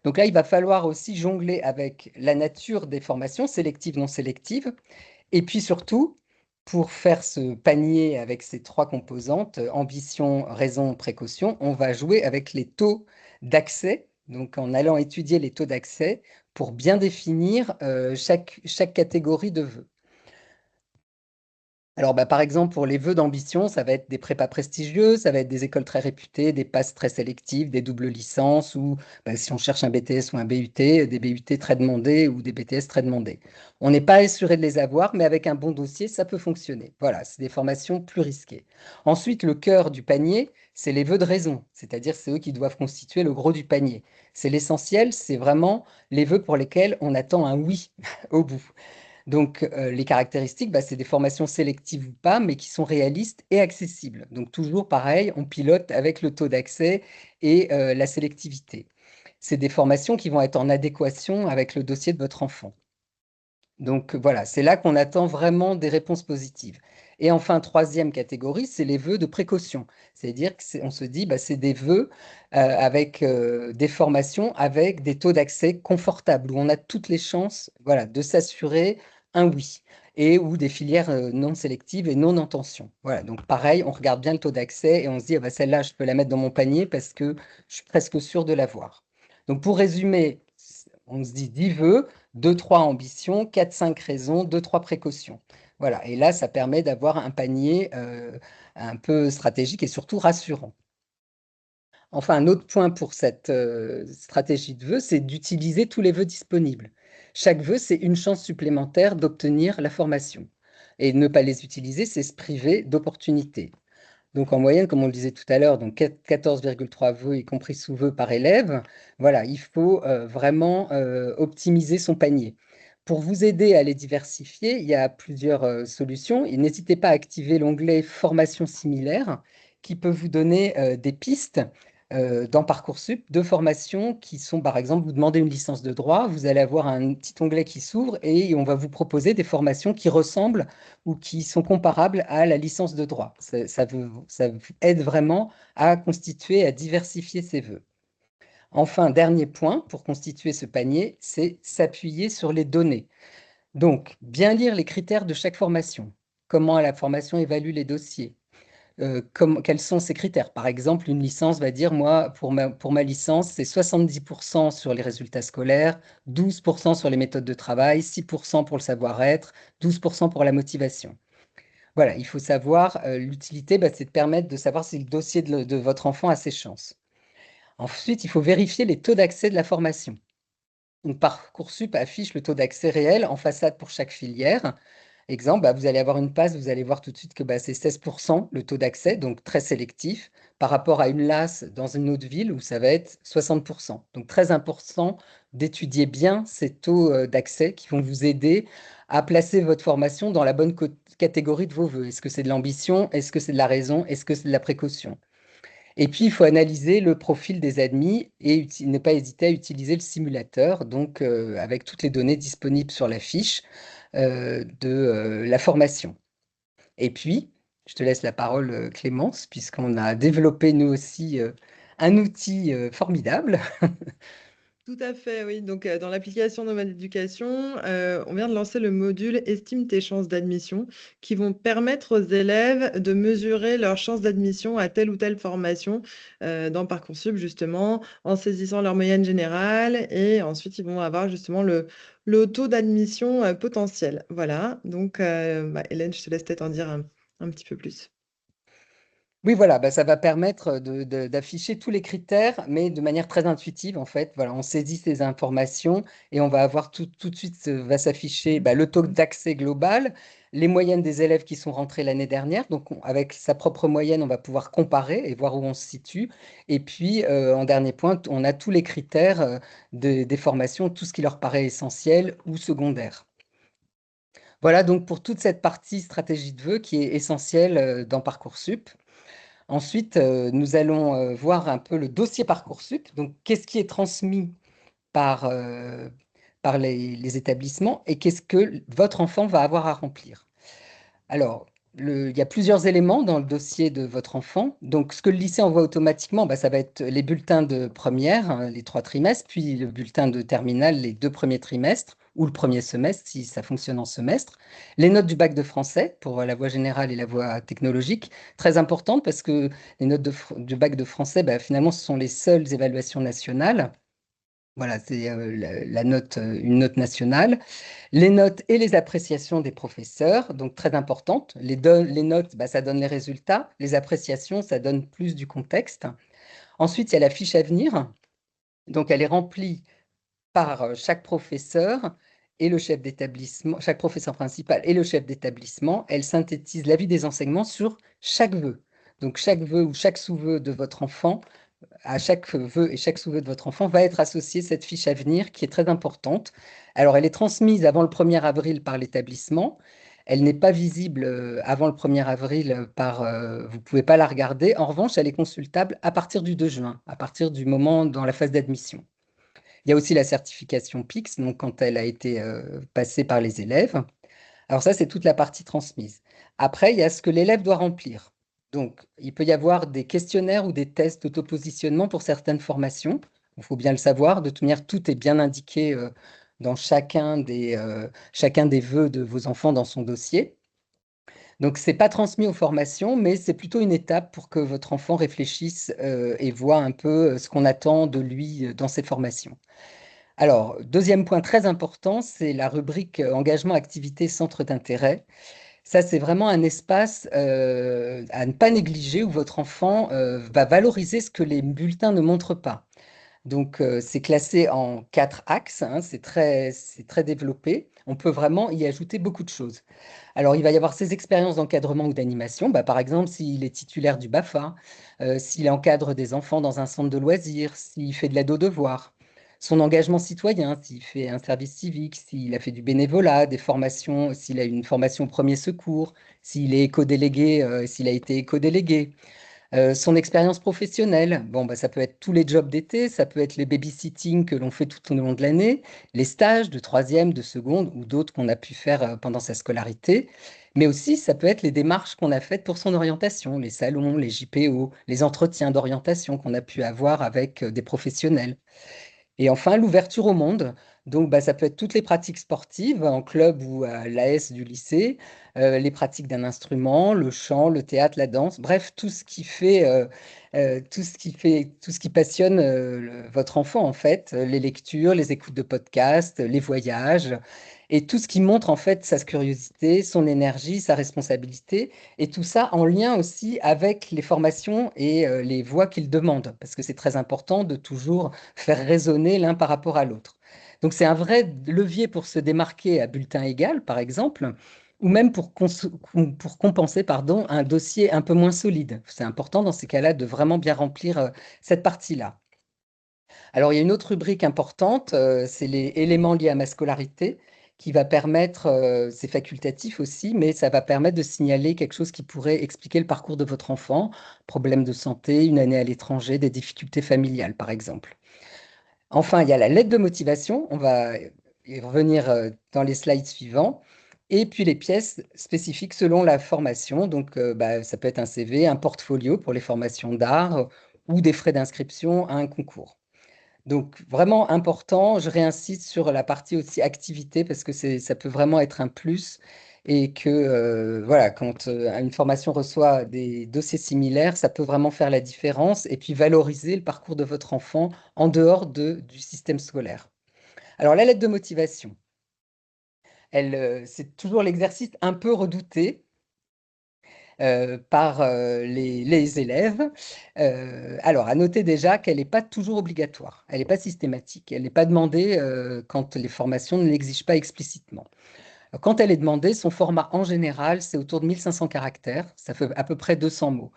Donc là, il va falloir aussi jongler avec la nature des formations, sélectives, non sélectives, et puis surtout, pour faire ce panier avec ces 3 composantes, ambition, raison, précaution, on va jouer avec les taux d'accès, donc en allant étudier les taux d'accès pour bien définir chaque catégorie de vœux. Alors, par exemple, pour les vœux d'ambition, ça va être des prépas prestigieux, ça va être des écoles très réputées, des passes très sélectives, des doubles licences, ou si on cherche un BTS ou un BUT, des BUT très demandés ou des BTS très demandés. On n'est pas assuré de les avoir, mais avec un bon dossier, ça peut fonctionner. Voilà, c'est des formations plus risquées. Ensuite, le cœur du panier, c'est les vœux de raison, c'est-à-dire c'est eux qui doivent constituer le gros du panier. C'est l'essentiel, c'est vraiment les vœux pour lesquels on attend un oui au bout. Donc, les caractéristiques, c'est des formations sélectives ou pas, mais qui sont réalistes et accessibles. Donc, toujours pareil, on pilote avec le taux d'accès et la sélectivité. C'est des formations qui vont être en adéquation avec le dossier de votre enfant. Donc, voilà, c'est là qu'on attend vraiment des réponses positives. Et enfin, troisième catégorie, c'est les vœux de précaution. C'est-à-dire qu'on se dit, c'est des vœux avec des formations avec des taux d'accès confortables, où on a toutes les chances, voilà, de s'assurer un oui, et ou des filières non sélectives et non en tension. Voilà, donc pareil, on regarde bien le taux d'accès et on se dit, celle-là, je peux la mettre dans mon panier parce que je suis presque sûr de l'avoir. Donc, pour résumer, on se dit 10 vœux, 2-3 ambitions, 4-5 raisons, 2-3 précautions. Voilà, et là, ça permet d'avoir un panier un peu stratégique et surtout rassurant. Enfin, un autre point pour cette stratégie de vœux, c'est d'utiliser tous les vœux disponibles. Chaque vœu, c'est une chance supplémentaire d'obtenir la formation. Et ne pas les utiliser, c'est se priver d'opportunités. Donc en moyenne, comme on le disait tout à l'heure, donc 14,3 vœux, y compris sous-vœux par élève. Voilà, il faut vraiment optimiser son panier. Pour vous aider à les diversifier, il y a plusieurs solutions. Et n'hésitez pas à activer l'onglet Formation similaire qui peut vous donner des pistes dans Parcoursup de formations qui sont, par exemple, vous demandez une licence de droit, vous allez avoir un petit onglet qui s'ouvre et on va vous proposer des formations qui ressemblent ou qui sont comparables à la licence de droit. Ça aide vraiment à constituer, à diversifier ses vœux. Enfin, dernier point pour constituer ce panier, c'est s'appuyer sur les données. Donc, bien lire les critères de chaque formation. Comment la formation évalue les dossiers? Quels sont ces critères? Par exemple, une licence va dire, moi, pour ma licence, c'est 70% sur les résultats scolaires, 12% sur les méthodes de travail, 6% pour le savoir-être, 12% pour la motivation. Voilà, il faut savoir, l'utilité, c'est de permettre de savoir si le dossier de votre enfant a ses chances. Ensuite, il faut vérifier les taux d'accès de la formation. Donc, Parcoursup affiche le taux d'accès réel en façade pour chaque filière. Exemple, vous allez avoir une passe, vous allez voir tout de suite que c'est 16% le taux d'accès, donc très sélectif, par rapport à une LAS dans une autre ville où ça va être 60%. Donc très important d'étudier bien ces taux d'accès qui vont vous aider à placer votre formation dans la bonne catégorie de vos vœux. Est-ce que c'est de l'ambition? Est-ce que c'est de la raison? Est-ce que c'est de la précaution? Et puis, il faut analyser le profil des admis et ne pas hésiter à utiliser le simulateur, donc avec toutes les données disponibles sur la fiche de la formation. Et puis, je te laisse la parole, Clémence, puisqu'on a développé nous aussi un outil formidable. Tout à fait, oui. Donc, dans l'application Nomade Éducation, on vient de lancer le module Estime tes chances d'admission, qui vont permettre aux élèves de mesurer leurs chances d'admission à telle ou telle formation dans Parcoursup, justement, en saisissant leur moyenne générale. Et ensuite, ils vont avoir justement le taux d'admission potentiel. Voilà. Donc, Hélène, je te laisse peut-être en dire un petit peu plus. Oui, voilà, ça va permettre d'afficher tous les critères, mais de manière très intuitive, en fait. Voilà, on saisit ces informations et on va avoir tout de suite, va s'afficher le taux d'accès global, les moyennes des élèves qui sont rentrés l'année dernière. Donc, avec sa propre moyenne, on va pouvoir comparer et voir où on se situe. Et puis, en dernier point, on a tous les critères des formations, tout ce qui leur paraît essentiel ou secondaire. Voilà donc pour toute cette partie stratégie de vœux qui est essentielle dans Parcoursup. Ensuite, nous allons voir un peu le dossier Parcoursup. Donc, qu'est-ce qui est transmis par, par les établissements et qu'est-ce que votre enfant va avoir à remplir? Alors, il y a plusieurs éléments dans le dossier de votre enfant. Donc, ce que le lycée envoie automatiquement, ça va être les bulletins de première, hein, les 3 trimestres, puis le bulletin de terminale, les 2 premiers trimestres, ou le premier semestre, si ça fonctionne en semestre. Les notes du bac de français, pour la voie générale et la voie technologique, très importantes parce que les notes du bac de français, finalement, ce sont les seules évaluations nationales. Voilà, c'est la note, une note nationale. Les notes et les appréciations des professeurs, donc très importantes. Les notes, bah, ça donne les résultats. Les appréciations, ça donne plus du contexte. Ensuite, il y a la fiche à venir. Donc, elle est remplie par chaque professeur et le chef d'établissement, chaque professeur principal et le chef d'établissement. Elle synthétise l'avis des enseignements sur chaque vœu. Donc, chaque vœu ou chaque sous-vœu de votre enfant, à chaque vœu et chaque sous-vœu de votre enfant va être associée cette fiche à venir qui est très importante. Alors, elle est transmise avant le 1er avril par l'établissement. Elle n'est pas visible avant le 1er avril vous ne pouvez pas la regarder. En revanche, elle est consultable à partir du 2 juin, à partir du moment dans la phase d'admission. Il y a aussi la certification PICS, donc quand elle a été passée par les élèves. Alors ça, c'est toute la partie transmise. Après, il y a ce que l'élève doit remplir. Donc, il peut y avoir des questionnaires ou des tests d'autopositionnement pour certaines formations. Il faut bien le savoir. De toute manière, tout est bien indiqué dans chacun des vœux de vos enfants dans son dossier. Donc, ce n'est pas transmis aux formations, mais c'est plutôt une étape pour que votre enfant réfléchisse et voit un peu ce qu'on attend de lui dans ses formations. Alors, deuxième point très important, c'est la rubrique engagement, activité, centre d'intérêt. Ça, c'est vraiment un espace à ne pas négliger où votre enfant va valoriser ce que les bulletins ne montrent pas. Donc, c'est classé en 4 axes, hein, c'est très développé. On peut vraiment y ajouter beaucoup de choses. Alors, il va y avoir ses expériences d'encadrement ou d'animation. Bah, par exemple, s'il est titulaire du BAFA, s'il encadre des enfants dans un centre de loisirs, s'il fait de l'aide aux devoirs, son engagement citoyen, s'il fait un service civique, s'il a fait du bénévolat, des formations, s'il a une formation au premier secours, s'il est éco-délégué, s'il a été éco-délégué. Son expérience professionnelle, bon, bah, ça peut être tous les jobs d'été, ça peut être les babysitting que l'on fait tout au long de l'année, les stages de troisième, de seconde ou d'autres qu'on a pu faire pendant sa scolarité. Mais aussi, ça peut être les démarches qu'on a faites pour son orientation, les salons, les JPO, les entretiens d'orientation qu'on a pu avoir avec des professionnels. Et enfin, l'ouverture au monde. Donc, bah, ça peut être toutes les pratiques sportives en club ou à l'AS du lycée, les pratiques d'un instrument, le chant, le théâtre, la danse, bref, tout ce qui passionne votre enfant en fait, les lectures, les écoutes de podcasts, les voyages, et tout ce qui montre en fait sa curiosité, son énergie, sa responsabilité, et tout ça en lien aussi avec les formations et les voies qu'il demande, parce que c'est très important de toujours faire résonner l'un par rapport à l'autre. Donc c'est un vrai levier pour se démarquer à bulletin égal, par exemple, ou même pour compenser pardon, un dossier un peu moins solide. C'est important dans ces cas-là de vraiment bien remplir cette partie-là. Alors il y a une autre rubrique importante, c'est les éléments liés à ma scolarité, qui va permettre, c'est facultatif aussi, mais ça va permettre de signaler quelque chose qui pourrait expliquer le parcours de votre enfant, problème de santé, une année à l'étranger, des difficultés familiales, par exemple. Enfin, il y a la lettre de motivation, on va y revenir dans les slides suivants. Et puis les pièces spécifiques selon la formation. Donc, bah, ça peut être un CV, un portfolio pour les formations d'art ou des frais d'inscription à un concours. Donc, vraiment important, je réinsiste sur la partie aussi activité parce que ça peut vraiment être un plus et que voilà, quand une formation reçoit des dossiers similaires, ça peut vraiment faire la différence et puis valoriser le parcours de votre enfant en dehors du système scolaire. Alors, la lettre de motivation, c'est toujours l'exercice un peu redouté par les élèves. Alors, à noter déjà qu'elle n'est pas toujours obligatoire, elle n'est pas systématique, elle n'est pas demandée quand les formations ne l'exigent pas explicitement. Quand elle est demandée, son format en général, c'est autour de 1500 caractères, ça fait à peu près 200 mots.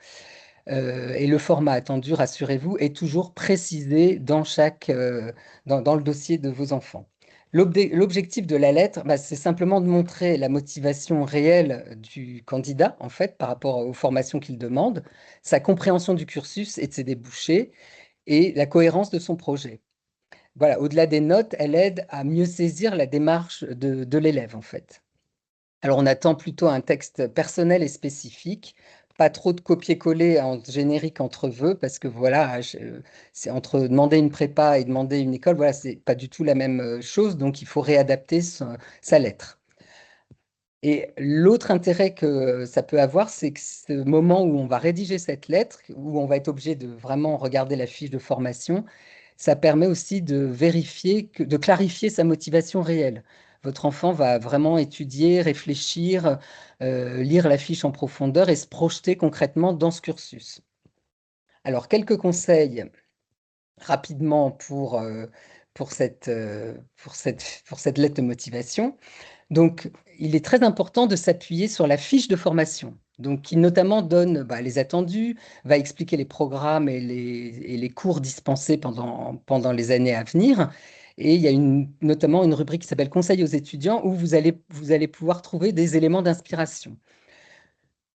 Et le format attendu, rassurez-vous, est toujours précisé dans le dossier de vos enfants. L'objectif de la lettre, bah, c'est simplement de montrer la motivation réelle du candidat, en fait, par rapport aux formations qu'il demande, sa compréhension du cursus et de ses débouchés, et la cohérence de son projet. Voilà, au-delà des notes, elle aide à mieux saisir la démarche de l'élève, en fait. Alors, on attend plutôt un texte personnel et spécifique, pas trop de copier-coller en générique entre vœux, parce que voilà, c'est entre demander une prépa et demander une école, voilà, c'est pas du tout la même chose, donc il faut réadapter sa lettre. Et l'autre intérêt que ça peut avoir, c'est que ce moment où on va rédiger cette lettre, où on va être obligé de vraiment regarder la fiche de formation, Ça permet aussi de vérifier, de clarifier sa motivation réelle. Votre enfant va vraiment étudier, réfléchir, lire la fiche en profondeur et se projeter concrètement dans ce cursus. Alors, quelques conseils rapidement pour cette lettre de motivation. Donc, il est très important de s'appuyer sur la fiche de formation, donc qui notamment donne les attendus, va expliquer les programmes et les cours dispensés pendant les années à venir. Et il y a notamment une rubrique qui s'appelle Conseils aux étudiants où vous allez pouvoir trouver des éléments d'inspiration.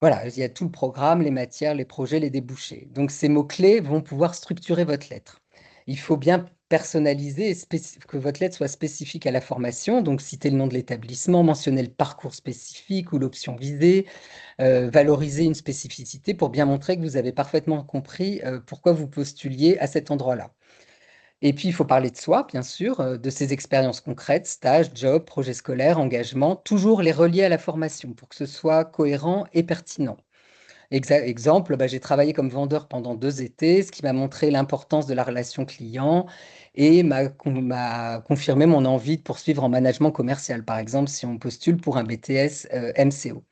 Voilà, il y a tout le programme, les matières, les projets, les débouchés. Donc, ces mots-clés vont pouvoir structurer votre lettre. Il faut bien personnaliser que votre lettre soit spécifique à la formation, donc citer le nom de l'établissement, mentionner le parcours spécifique ou l'option visée, valoriser une spécificité pour bien montrer que vous avez parfaitement compris pourquoi vous postuliez à cet endroit-là. Et puis, il faut parler de soi, bien sûr, de ses expériences concrètes, stages, jobs, projets scolaires, engagements, toujours les relier à la formation pour que ce soit cohérent et pertinent. Exemple, j'ai travaillé comme vendeur pendant 2 étés, ce qui m'a montré l'importance de la relation client et m'a confirmé mon envie de poursuivre en management commercial, par exemple, si on postule pour un BTS MCO.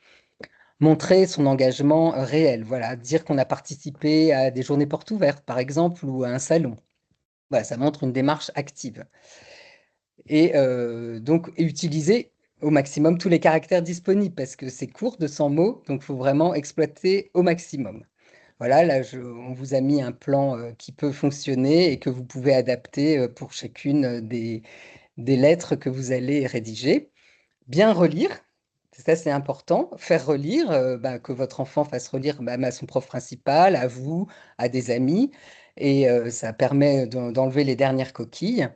Montrer son engagement réel, voilà, dire qu'on a participé à des journées portes ouvertes, par exemple, ou à un salon. Voilà, ça montre une démarche active. Et donc, utiliser au maximum tous les caractères disponibles parce que c'est court de 100 mots, donc il faut vraiment exploiter au maximum. Voilà, là, on vous a mis un plan qui peut fonctionner et que vous pouvez adapter pour chacune des lettres que vous allez rédiger. Bien relire, ça c'est important. Faire relire, que votre enfant fasse relire même à son prof principal, à vous, à des amis. Et ça permet d'enlever les dernières coquilles.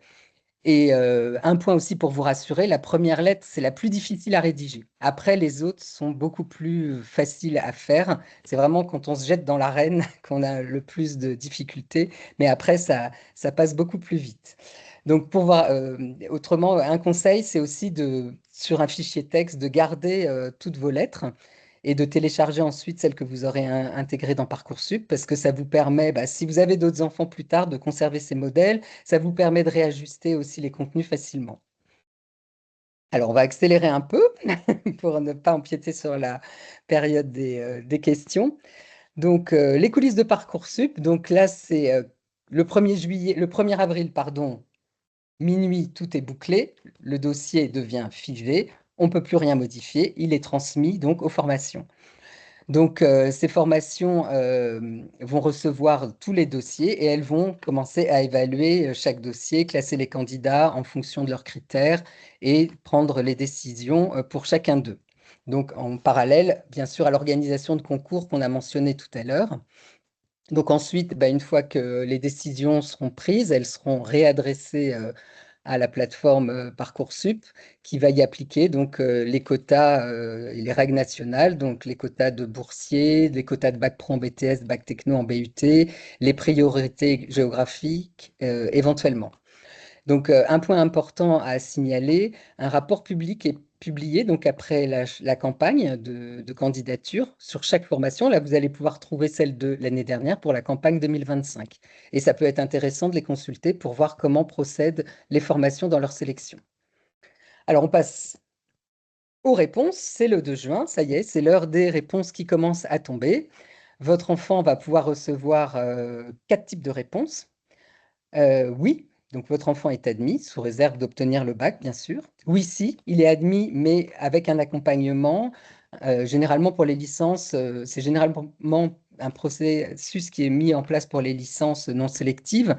Et un point aussi pour vous rassurer, la première lettre, c'est la plus difficile à rédiger. Après, les autres sont beaucoup plus faciles à faire. C'est vraiment quand on se jette dans l'arène qu'on a le plus de difficultés, mais après, ça passe beaucoup plus vite. Donc, pour voir, autrement, un conseil, c'est aussi sur un fichier texte, de garder toutes vos lettres et de télécharger ensuite celles que vous aurez intégrées dans Parcoursup, parce que ça vous permet, si vous avez d'autres enfants plus tard, de conserver ces modèles. Ça vous permet de réajuster aussi les contenus facilement. Alors, on va accélérer un peu pour ne pas empiéter sur la période des questions. Donc, les coulisses de Parcoursup. Donc là, c'est le 1er avril, pardon, minuit, tout est bouclé. Le dossier devient figé. On ne peut plus rien modifier. Il est transmis donc aux formations. Donc, ces formations vont recevoir tous les dossiers et elles vont commencer à évaluer chaque dossier, classer les candidats en fonction de leurs critères et prendre les décisions pour chacun d'eux. Donc, en parallèle, bien sûr, à l'organisation de concours qu'on a mentionné tout à l'heure. Donc ensuite, une fois que les décisions seront prises, elles seront réadressées à la plateforme Parcoursup qui va y appliquer donc les quotas et les règles nationales, donc les quotas de boursiers, les quotas de bac pro en BTS, bac techno en BUT, les priorités géographiques éventuellement. Donc, un point important à signaler, un rapport public est publié donc après la campagne de candidature sur chaque formation. Là, vous allez pouvoir trouver celle de l'année dernière pour la campagne 2025. Et ça peut être intéressant de les consulter pour voir comment procèdent les formations dans leur sélection. Alors, on passe aux réponses. C'est le 2 juin, ça y est, c'est l'heure des réponses qui commencent à tomber. Votre enfant va pouvoir recevoir 4 types de réponses. Oui, donc votre enfant est admis, sous réserve d'obtenir le bac, bien sûr. Oui, si, il est admis, mais avec un accompagnement. Généralement, pour les licences, c'est généralement un processus qui est mis en place pour les licences non sélectives.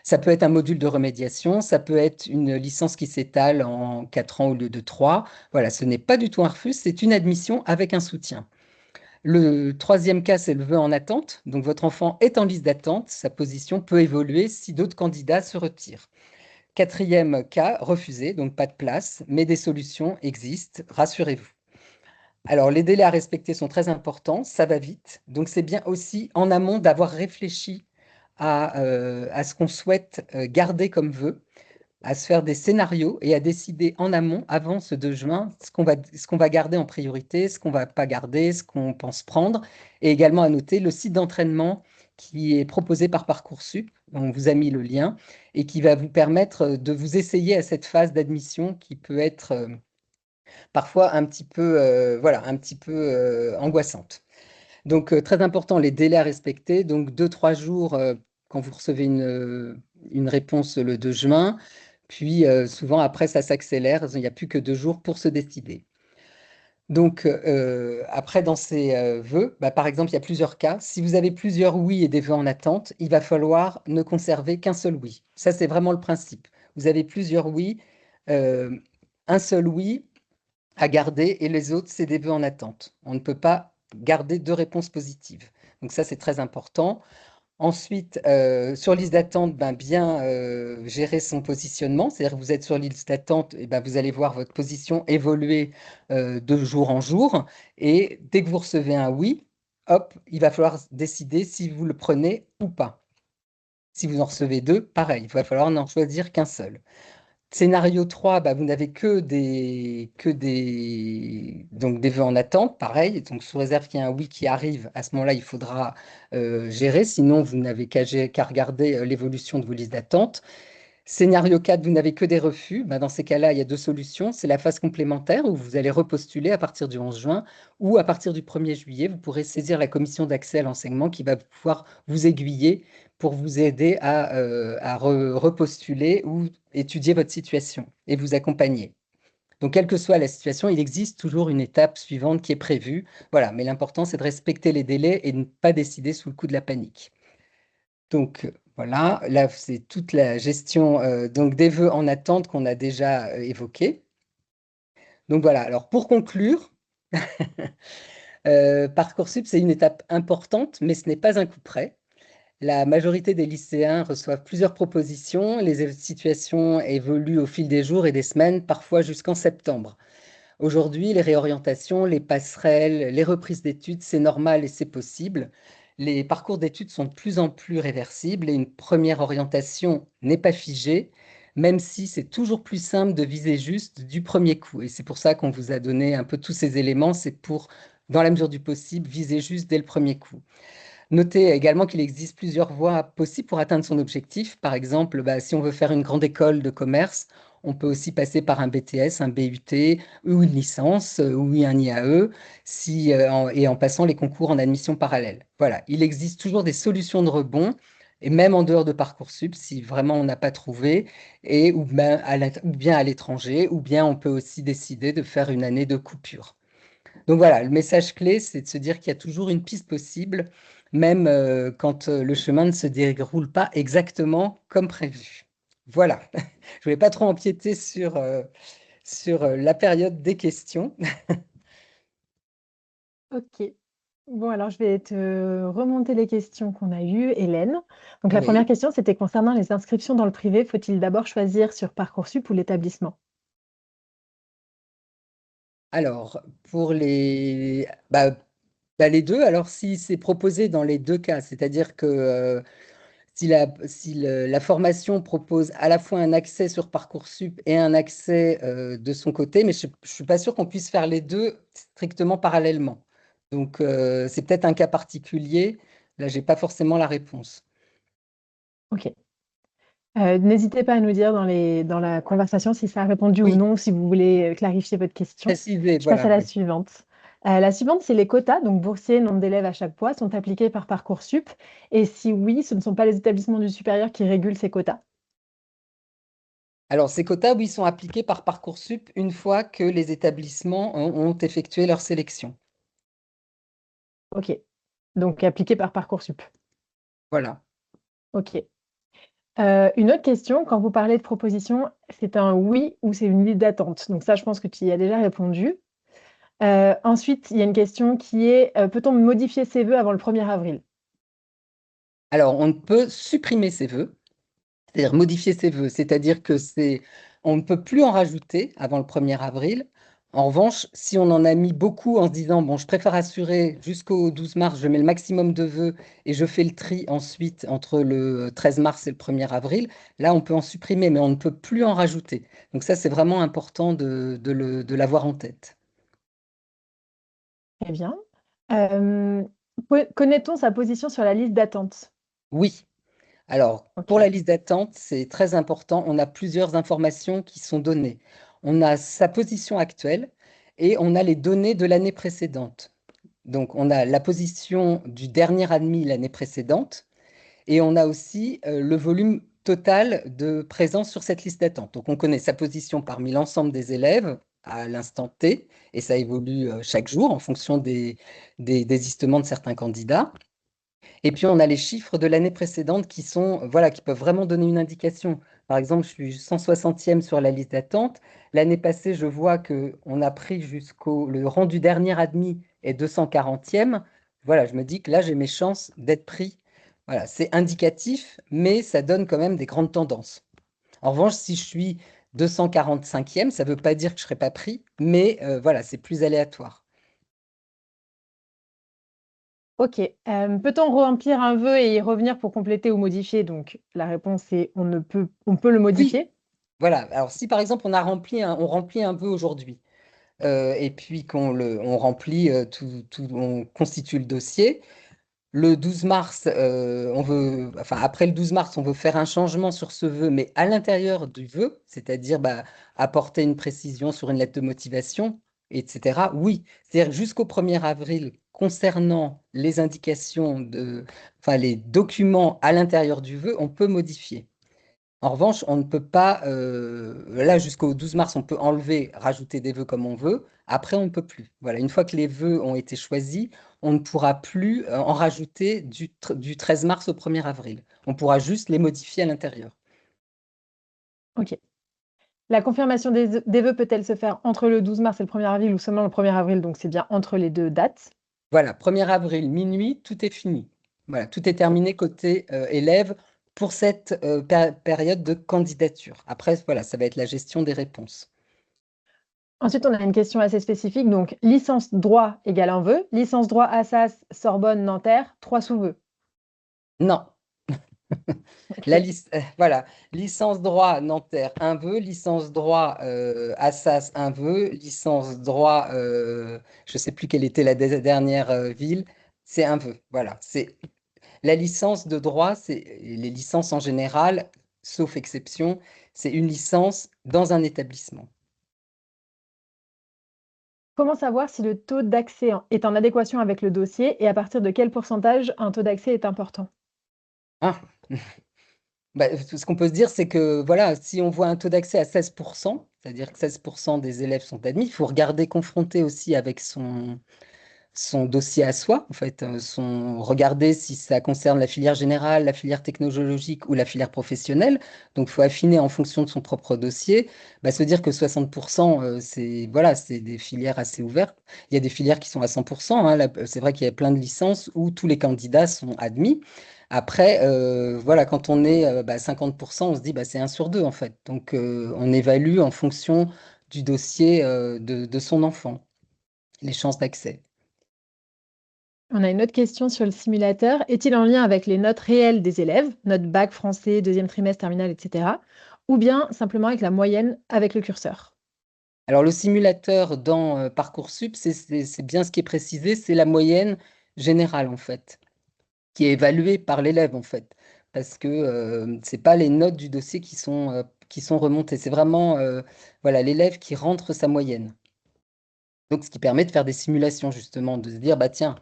Ça peut être un module de remédiation, ça peut être une licence qui s'étale en 4 ans au lieu de 3. Voilà, ce n'est pas du tout un refus, c'est une admission avec un soutien. Le troisième cas, c'est le vœu en attente. Donc, votre enfant est en liste d'attente. Sa position peut évoluer si d'autres candidats se retirent. Quatrième cas, refusé, donc pas de place, mais des solutions existent, rassurez-vous. Alors, les délais à respecter sont très importants, ça va vite. Donc, c'est bien aussi en amont d'avoir réfléchi à ce qu'on souhaite garder comme vœu, à se faire des scénarios et à décider en amont, avant ce 2 juin, ce qu'on va garder en priorité, ce qu'on ne va pas garder, ce qu'on pense prendre, et également à noter le site d'entraînement qui est proposé par Parcoursup. On vous a mis le lien et qui va vous permettre de vous essayer à cette phase d'admission qui peut être parfois un petit peu, voilà, un petit peu angoissante. Donc, très important, les délais à respecter. Donc, 2-3 jours quand vous recevez une réponse le 2 juin. Puis, souvent, après, ça s'accélère. Il n'y a plus que 2 jours pour se décider. Donc, après, dans ces vœux, bah, par exemple, il y a plusieurs cas. Si vous avez plusieurs oui et des vœux en attente, il va falloir ne conserver qu'un seul oui. Ça, c'est vraiment le principe. Vous avez plusieurs oui, un seul oui à garder et les autres, c'est des vœux en attente. On ne peut pas garder 2 réponses positives. Donc ça, c'est très important. Ensuite, sur liste d'attente, ben, bien gérer son positionnement. C'est-à-dire que vous êtes sur liste d'attente, et ben, vous allez voir votre position évoluer de jour en jour. Et dès que vous recevez un oui, hop, il va falloir décider si vous le prenez ou pas. Si vous en recevez 2, pareil, il va falloir n'en choisir qu'un seul. Scénario 3, bah, vous n'avez donc des vœux en attente, pareil. Donc, sous réserve qu'il y ait un oui qui arrive, à ce moment-là, il faudra gérer. Sinon, vous n'avez qu'à regarder l'évolution de vos listes d'attente. Scénario 4, vous n'avez que des refus. Bah, dans ces cas-là, il y a 2 solutions. C'est la phase complémentaire où vous allez repostuler à partir du 11 juin ou à partir du 1er juillet. Vous pourrez saisir la commission d'accès à l'enseignement qui va pouvoir vous aiguiller pour vous aider à repostuler ou étudier votre situation et vous accompagner. Donc, quelle que soit la situation, il existe toujours une étape suivante qui est prévue. Voilà, mais l'important, c'est de respecter les délais et de ne pas décider sous le coup de la panique. Donc, voilà, là, c'est toute la gestion donc des vœux en attente qu'on a déjà évoqués. Donc, voilà, alors pour conclure, Parcoursup, c'est une étape importante, mais ce n'est pas un coup près. La majorité des lycéens reçoivent plusieurs propositions. Les situations évoluent au fil des jours et des semaines, parfois jusqu'en septembre. Aujourd'hui, les réorientations, les passerelles, les reprises d'études, c'est normal et c'est possible. Les parcours d'études sont de plus en plus réversibles et une première orientation n'est pas figée, même si c'est toujours plus simple de viser juste du premier coup. Et c'est pour ça qu'on vous a donné un peu tous ces éléments, c'est pour, dans la mesure du possible, viser juste dès le premier coup. Notez également qu'il existe plusieurs voies possibles pour atteindre son objectif. Par exemple, bah, si on veut faire une grande école de commerce, on peut aussi passer par un BTS, un BUT ou une licence ou un IAE et en passant les concours en admission parallèle. Voilà, il existe toujours des solutions de rebond et même en dehors de Parcoursup si vraiment on n'a pas trouvé ou bien à l'étranger ou bien on peut aussi décider de faire une année de coupure. Donc voilà, le message clé, c'est de se dire qu'il y a toujours une piste possible, même quand le chemin ne se déroule pas exactement comme prévu. Voilà, je ne voulais pas trop empiéter sur la période des questions. Ok. Bon, alors je vais te remonter les questions qu'on a eues, Hélène. Donc la première Oui. question, c'était concernant les inscriptions dans le privé. Faut-il d'abord choisir sur Parcoursup ou l'établissement? Alors, pour les deux, alors si c'est proposé dans les deux cas, c'est-à-dire que si la formation propose à la fois un accès sur Parcoursup et un accès de son côté, mais je ne suis pas sûre qu'on puisse faire les deux strictement parallèlement. Donc, c'est peut-être un cas particulier. Là, je n'ai pas forcément la réponse. Ok. N'hésitez pas à nous dire dans la conversation si ça a répondu ou Oui, non, si vous voulez clarifier votre question. préciser, Je passe voilà. à la Oui. suivante. La suivante, c'est les quotas, donc boursiers, nombre d'élèves à chaque fois, sont appliqués par Parcoursup. Et si oui, ce ne sont pas les établissements du supérieur qui régulent ces quotas. Alors, ces quotas, oui, sont appliqués par Parcoursup une fois que les établissements ont effectué leur sélection. Ok. Donc appliqués par Parcoursup. Voilà. Ok. Une autre question, quand vous parlez de proposition, c'est un oui ou c'est une liste d'attente? Donc ça, je pense que tu y as déjà répondu. Ensuite, il y a une question qui est, peut-on modifier ses vœux avant le 1er avril? Alors, on peut supprimer ses vœux. C'est-à-dire modifier ses vœux, c'est-à-dire on ne peut plus en rajouter avant le 1er avril. En revanche, si on en a mis beaucoup en se disant, bon, je préfère assurer jusqu'au 12 mars, je mets le maximum de vœux et je fais le tri ensuite entre le 13 mars et le 1er avril, là, on peut en supprimer, mais on ne peut plus en rajouter. Donc ça, c'est vraiment important de l'avoir en tête. Très bien. Euh, Connaît-on sa position sur la liste d'attente? Oui. Alors, pour la Ok. liste d'attente, c'est très important. On a plusieurs informations qui sont données. On a sa position actuelle et on a les données de l'année précédente. Donc, on a la position du dernier admis l'année précédente et on a aussi le volume total de présence sur cette liste d'attente. Donc, on connaît sa position parmi l'ensemble des élèves à l'instant T et ça évolue chaque jour en fonction des désistements de certains candidats. Et puis, on a les chiffres de l'année précédente qui sont, voilà, qui peuvent vraiment donner une indication. Par exemple, je suis 160e sur la liste d'attente. L'année passée, je vois qu'on a pris le rang du dernier admis est 240e. Voilà, je me dis que là, j'ai mes chances d'être pris. Voilà, c'est indicatif, mais ça donne quand même des grandes tendances. En revanche, si je suis 245e, ça ne veut pas dire que je ne serai pas pris, mais voilà, c'est plus aléatoire. Ok. Peut-on remplir un vœu et y revenir pour compléter ou modifier? Donc, la réponse est on peut le Oui, modifier. voilà. Alors, si par exemple on remplit un vœu aujourd'hui, et puis on remplit on constitue le dossier. Le 12 mars, enfin après le 12 mars, on veut faire un changement sur ce vœu, mais à l'intérieur du vœu, c'est-à-dire apporter une précision sur une lettre de motivation, etc. Oui, c'est-à-dire jusqu'au 1er avril, concernant les indications enfin les documents à l'intérieur du vœu, on peut modifier. En revanche, on ne peut pas, là jusqu'au 12 mars, on peut enlever, rajouter des vœux comme on veut. Après, on ne peut plus. Voilà, une fois que les vœux ont été choisis, on ne pourra plus en rajouter du 13 mars au 1er avril. On pourra juste les modifier à l'intérieur. Ok. La confirmation des vœux peut-elle se faire entre le 12 mars et le 1er avril ou seulement le 1er avril? Donc, c'est bien entre les deux dates. Voilà, 1er avril, minuit, tout est fini. Voilà, tout est terminé côté élève pour cette période de candidature. Après, voilà, ça va être la gestion des réponses. Ensuite, on a une question assez spécifique. Donc, licence droit égale un vœu. Licence droit Assas, Sorbonne, Nanterre, 3 sous-vœux. Non. Ok. Voilà, licence droit Nanterre, un vœu, licence droit Assas, un vœu, licence droit, je ne sais plus quelle était la dernière ville, c'est un vœu. Voilà, c'est la licence de droit, c'est les licences en général, sauf exception, c'est une licence dans un établissement. Comment savoir si le taux d'accès est en adéquation avec le dossier et à partir de quel pourcentage un taux d'accès est important? Ah, ce qu'on peut se dire, c'est que voilà, si on voit un taux d'accès à 16%, c'est-à-dire que 16% des élèves sont admis, il faut regarder confronté aussi avec son dossier à soi, en fait, regarder si ça concerne la filière générale, la filière technologique ou la filière professionnelle. Donc, il faut affiner en fonction de son propre dossier. Se dire que 60%, c'est voilà, c'est des filières assez ouvertes. Il y a des filières qui sont à 100%. Hein. C'est vrai qu'il y a plein de licences où tous les candidats sont admis. Après, voilà, quand on est 50%, on se dit c'est 1 sur 2 en fait. Donc, on évalue en fonction du dossier de son enfant, les chances d'accès. On a une autre question sur le simulateur. Est-il en lien avec les notes réelles des élèves, notes bac, français, deuxième trimestre, terminale, etc. ou bien simplement avec la moyenne avec le curseur? Alors, le simulateur dans Parcoursup, c'est bien ce qui est précisé, c'est la moyenne générale, en fait, qui est évaluée par l'élève, en fait, parce que ce n'est pas les notes du dossier qui sont remontées, c'est vraiment voilà, l'élève qui rentre sa moyenne. Donc, ce qui permet de faire des simulations, justement, de se dire, tiens,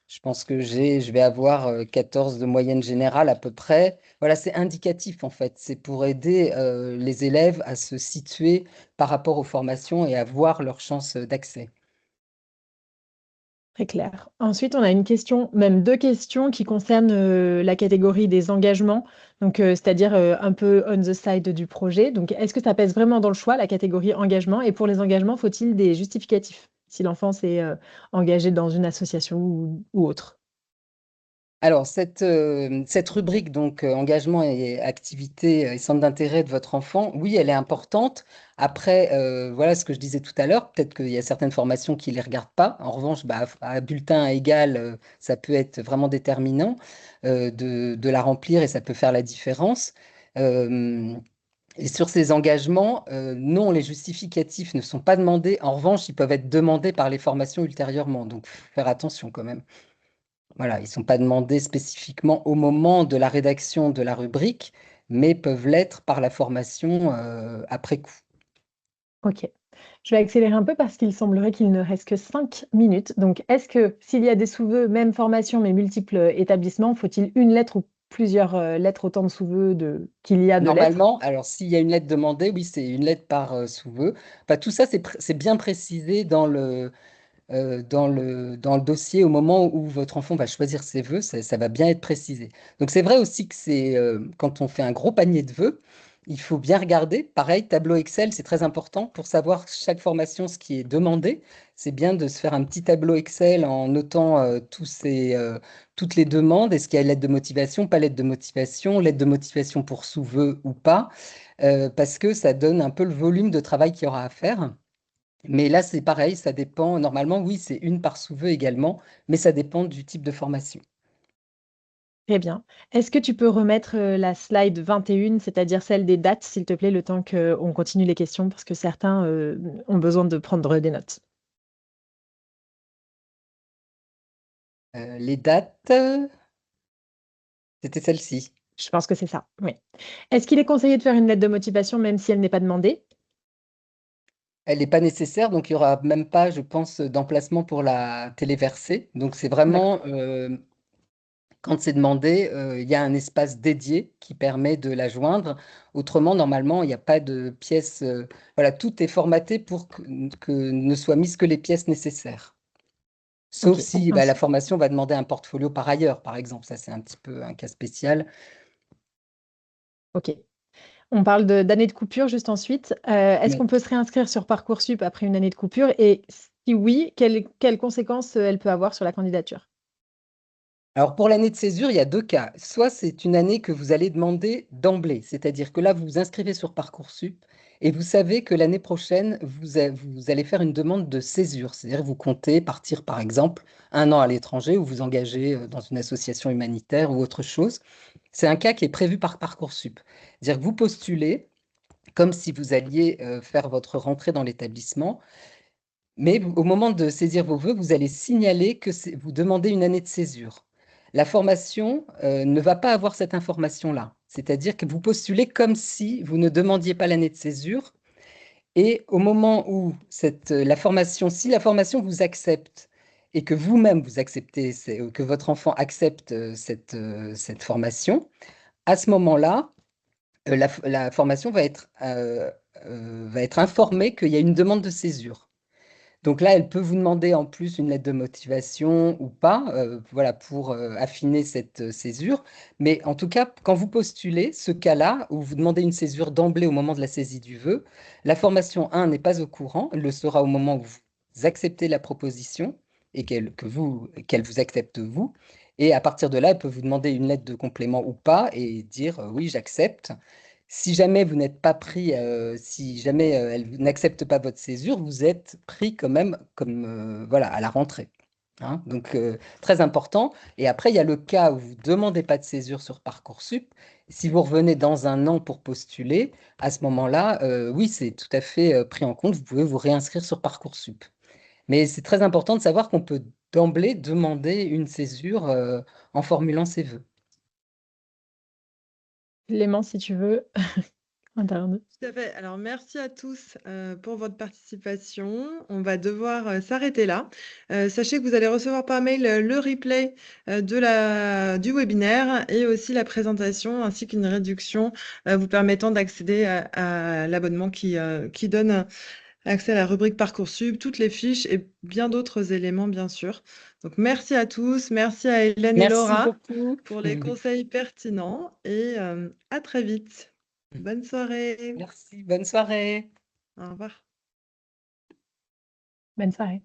je pense que je vais avoir 14 de moyenne générale à peu près. Voilà, c'est indicatif en fait. C'est pour aider les élèves à se situer par rapport aux formations et à voir leurs chances d'accès. Très clair. Ensuite, on a une question, même 2 questions qui concernent, la catégorie des engagements, donc c'est-à-dire, un peu on the side du projet. Donc, est-ce que ça pèse vraiment dans le choix, la catégorie engagement? Et pour les engagements, faut-il des justificatifs? Si l'enfant s'est, engagé dans une association ou autre? Alors, cette rubrique, donc engagement et activité et centre d'intérêt de votre enfant, oui, elle est importante. Après, voilà ce que je disais tout à l'heure, peut-être qu'il y a certaines formations qui ne les regardent pas. En revanche, à bulletin à égal, ça peut être vraiment déterminant de la remplir et ça peut faire la différence. Euh, et sur ces engagements, non, les justificatifs ne sont pas demandés. En revanche, ils peuvent être demandés par les formations ultérieurement. Donc, faut faire attention quand même. Voilà, ils ne sont pas demandés spécifiquement au moment de la rédaction de la rubrique, mais peuvent l'être par la formation après coup. Ok. Je vais accélérer un peu parce qu'il semblerait qu'il ne reste que 5 minutes. Donc, est-ce que s'il y a des sous-vœux, même formation, mais multiples établissements, faut-il une lettre ou plusieurs lettres, autant de sous-vœux qu'il y a de lettres? Normalement, alors s'il y a une lettre demandée, oui, c'est une lettre par sous-vœu. Enfin, tout ça, c'est bien précisé dans le dossier au moment où votre enfant va choisir ses vœux, ça va bien être précisé. Donc c'est vrai aussi que quand on fait un gros panier de vœux, il faut bien regarder. Pareil, tableau Excel, c'est très important pour savoir chaque formation ce qui est demandé. C'est bien de se faire un petit tableau Excel en notant toutes les demandes. Est-ce qu'il y a lettre de motivation, pas lettre de motivation pour sous-vœu ou pas, parce que ça donne un peu le volume de travail qu'il y aura à faire. Mais là, c'est pareil, ça dépend. Normalement, oui, c'est une par sous-vœu également, mais ça dépend du type de formation. Très bien. Est-ce que tu peux remettre la slide 21, c'est-à-dire celle des dates, s'il te plaît, le temps qu'on continue les questions, parce que certains ont besoin de prendre des notes. Les dates, c'était celle-ci. Je pense que c'est ça, oui. Est-ce qu'il est conseillé de faire une lettre de motivation même si elle n'est pas demandée? Elle n'est pas nécessaire, donc il n'y aura même pas, je pense, d'emplacement pour la téléverser. Donc c'est D'accord. vraiment, quand c'est demandé, il y a un espace dédié qui permet de la joindre. Autrement, normalement, il n'y a pas de pièces. Voilà, tout est formaté pour que ne soient mises que les pièces nécessaires. Sauf Ok. si la formation va demander un portfolio par ailleurs, par exemple. Ça, c'est un petit peu un cas spécial. Ok. On parle d'année de coupure juste ensuite. Est-ce Mais qu'on peut se réinscrire sur Parcoursup après une année de coupure? Et si oui, quelles conséquences elle peut avoir sur la candidature? alors pour l'année de césure, il y a deux cas. Soit c'est une année que vous allez demander d'emblée, c'est-à-dire que là, vous vous inscrivez sur Parcoursup et vous savez que l'année prochaine, vous allez faire une demande de césure, c'est-à-dire vous comptez partir par exemple un an à l'étranger ou vous engager dans une association humanitaire ou autre chose. C'est un cas qui est prévu par Parcoursup. C'est-à-dire que vous postulez comme si vous alliez faire votre rentrée dans l'établissement. Mais au moment de saisir vos vœux, vous allez signaler que vous demandez une année de césure. La formation ne va pas avoir cette information-là. C'est-à-dire que vous postulez comme si vous ne demandiez pas l'année de césure. Et au moment où la formation, si la formation vous accepte et que vous-même vous acceptez, que votre enfant accepte cette formation, à ce moment-là, la formation va être informée qu'il y a une demande de césure. Donc là, elle peut vous demander en plus une lettre de motivation ou pas, voilà, pour affiner cette césure. Mais en tout cas, quand vous postulez ce cas-là, où vous demandez une césure d'emblée au moment de la saisie du vœu, la formation 1 n'est pas au courant, elle le sera au moment où vous acceptez la proposition et qu'elle vous accepte vous. Et à partir de là, elle peut vous demander une lettre de complément ou pas et dire oui, j'accepte. Si jamais vous n'êtes pas pris, si jamais elle n'accepte pas votre césure, vous êtes pris quand même comme voilà à la rentrée, hein. Donc très important. Et après, il y a le cas où vous ne demandez pas de césure sur Parcoursup. Si vous revenez dans un an pour postuler, à ce moment-là, oui, c'est tout à fait pris en compte. Vous pouvez vous réinscrire sur Parcoursup. Mais c'est très important de savoir qu'on peut d'emblée demander une césure en formulant ses vœux. Clément, si tu veux intervenir. Tout à fait. Alors, merci à tous pour votre participation. On va devoir s'arrêter là. Sachez que vous allez recevoir par mail le replay du webinaire et aussi la présentation ainsi qu'une réduction vous permettant d'accéder à l'abonnement qui donne accès à la rubrique Parcoursup, toutes les fiches et bien d'autres éléments, bien sûr. Donc, merci à tous. Merci à Hélène et Merci Laura beaucoup. pour les conseils pertinents et à très vite. Bonne soirée. Merci, bonne soirée. Au revoir. Bonne soirée.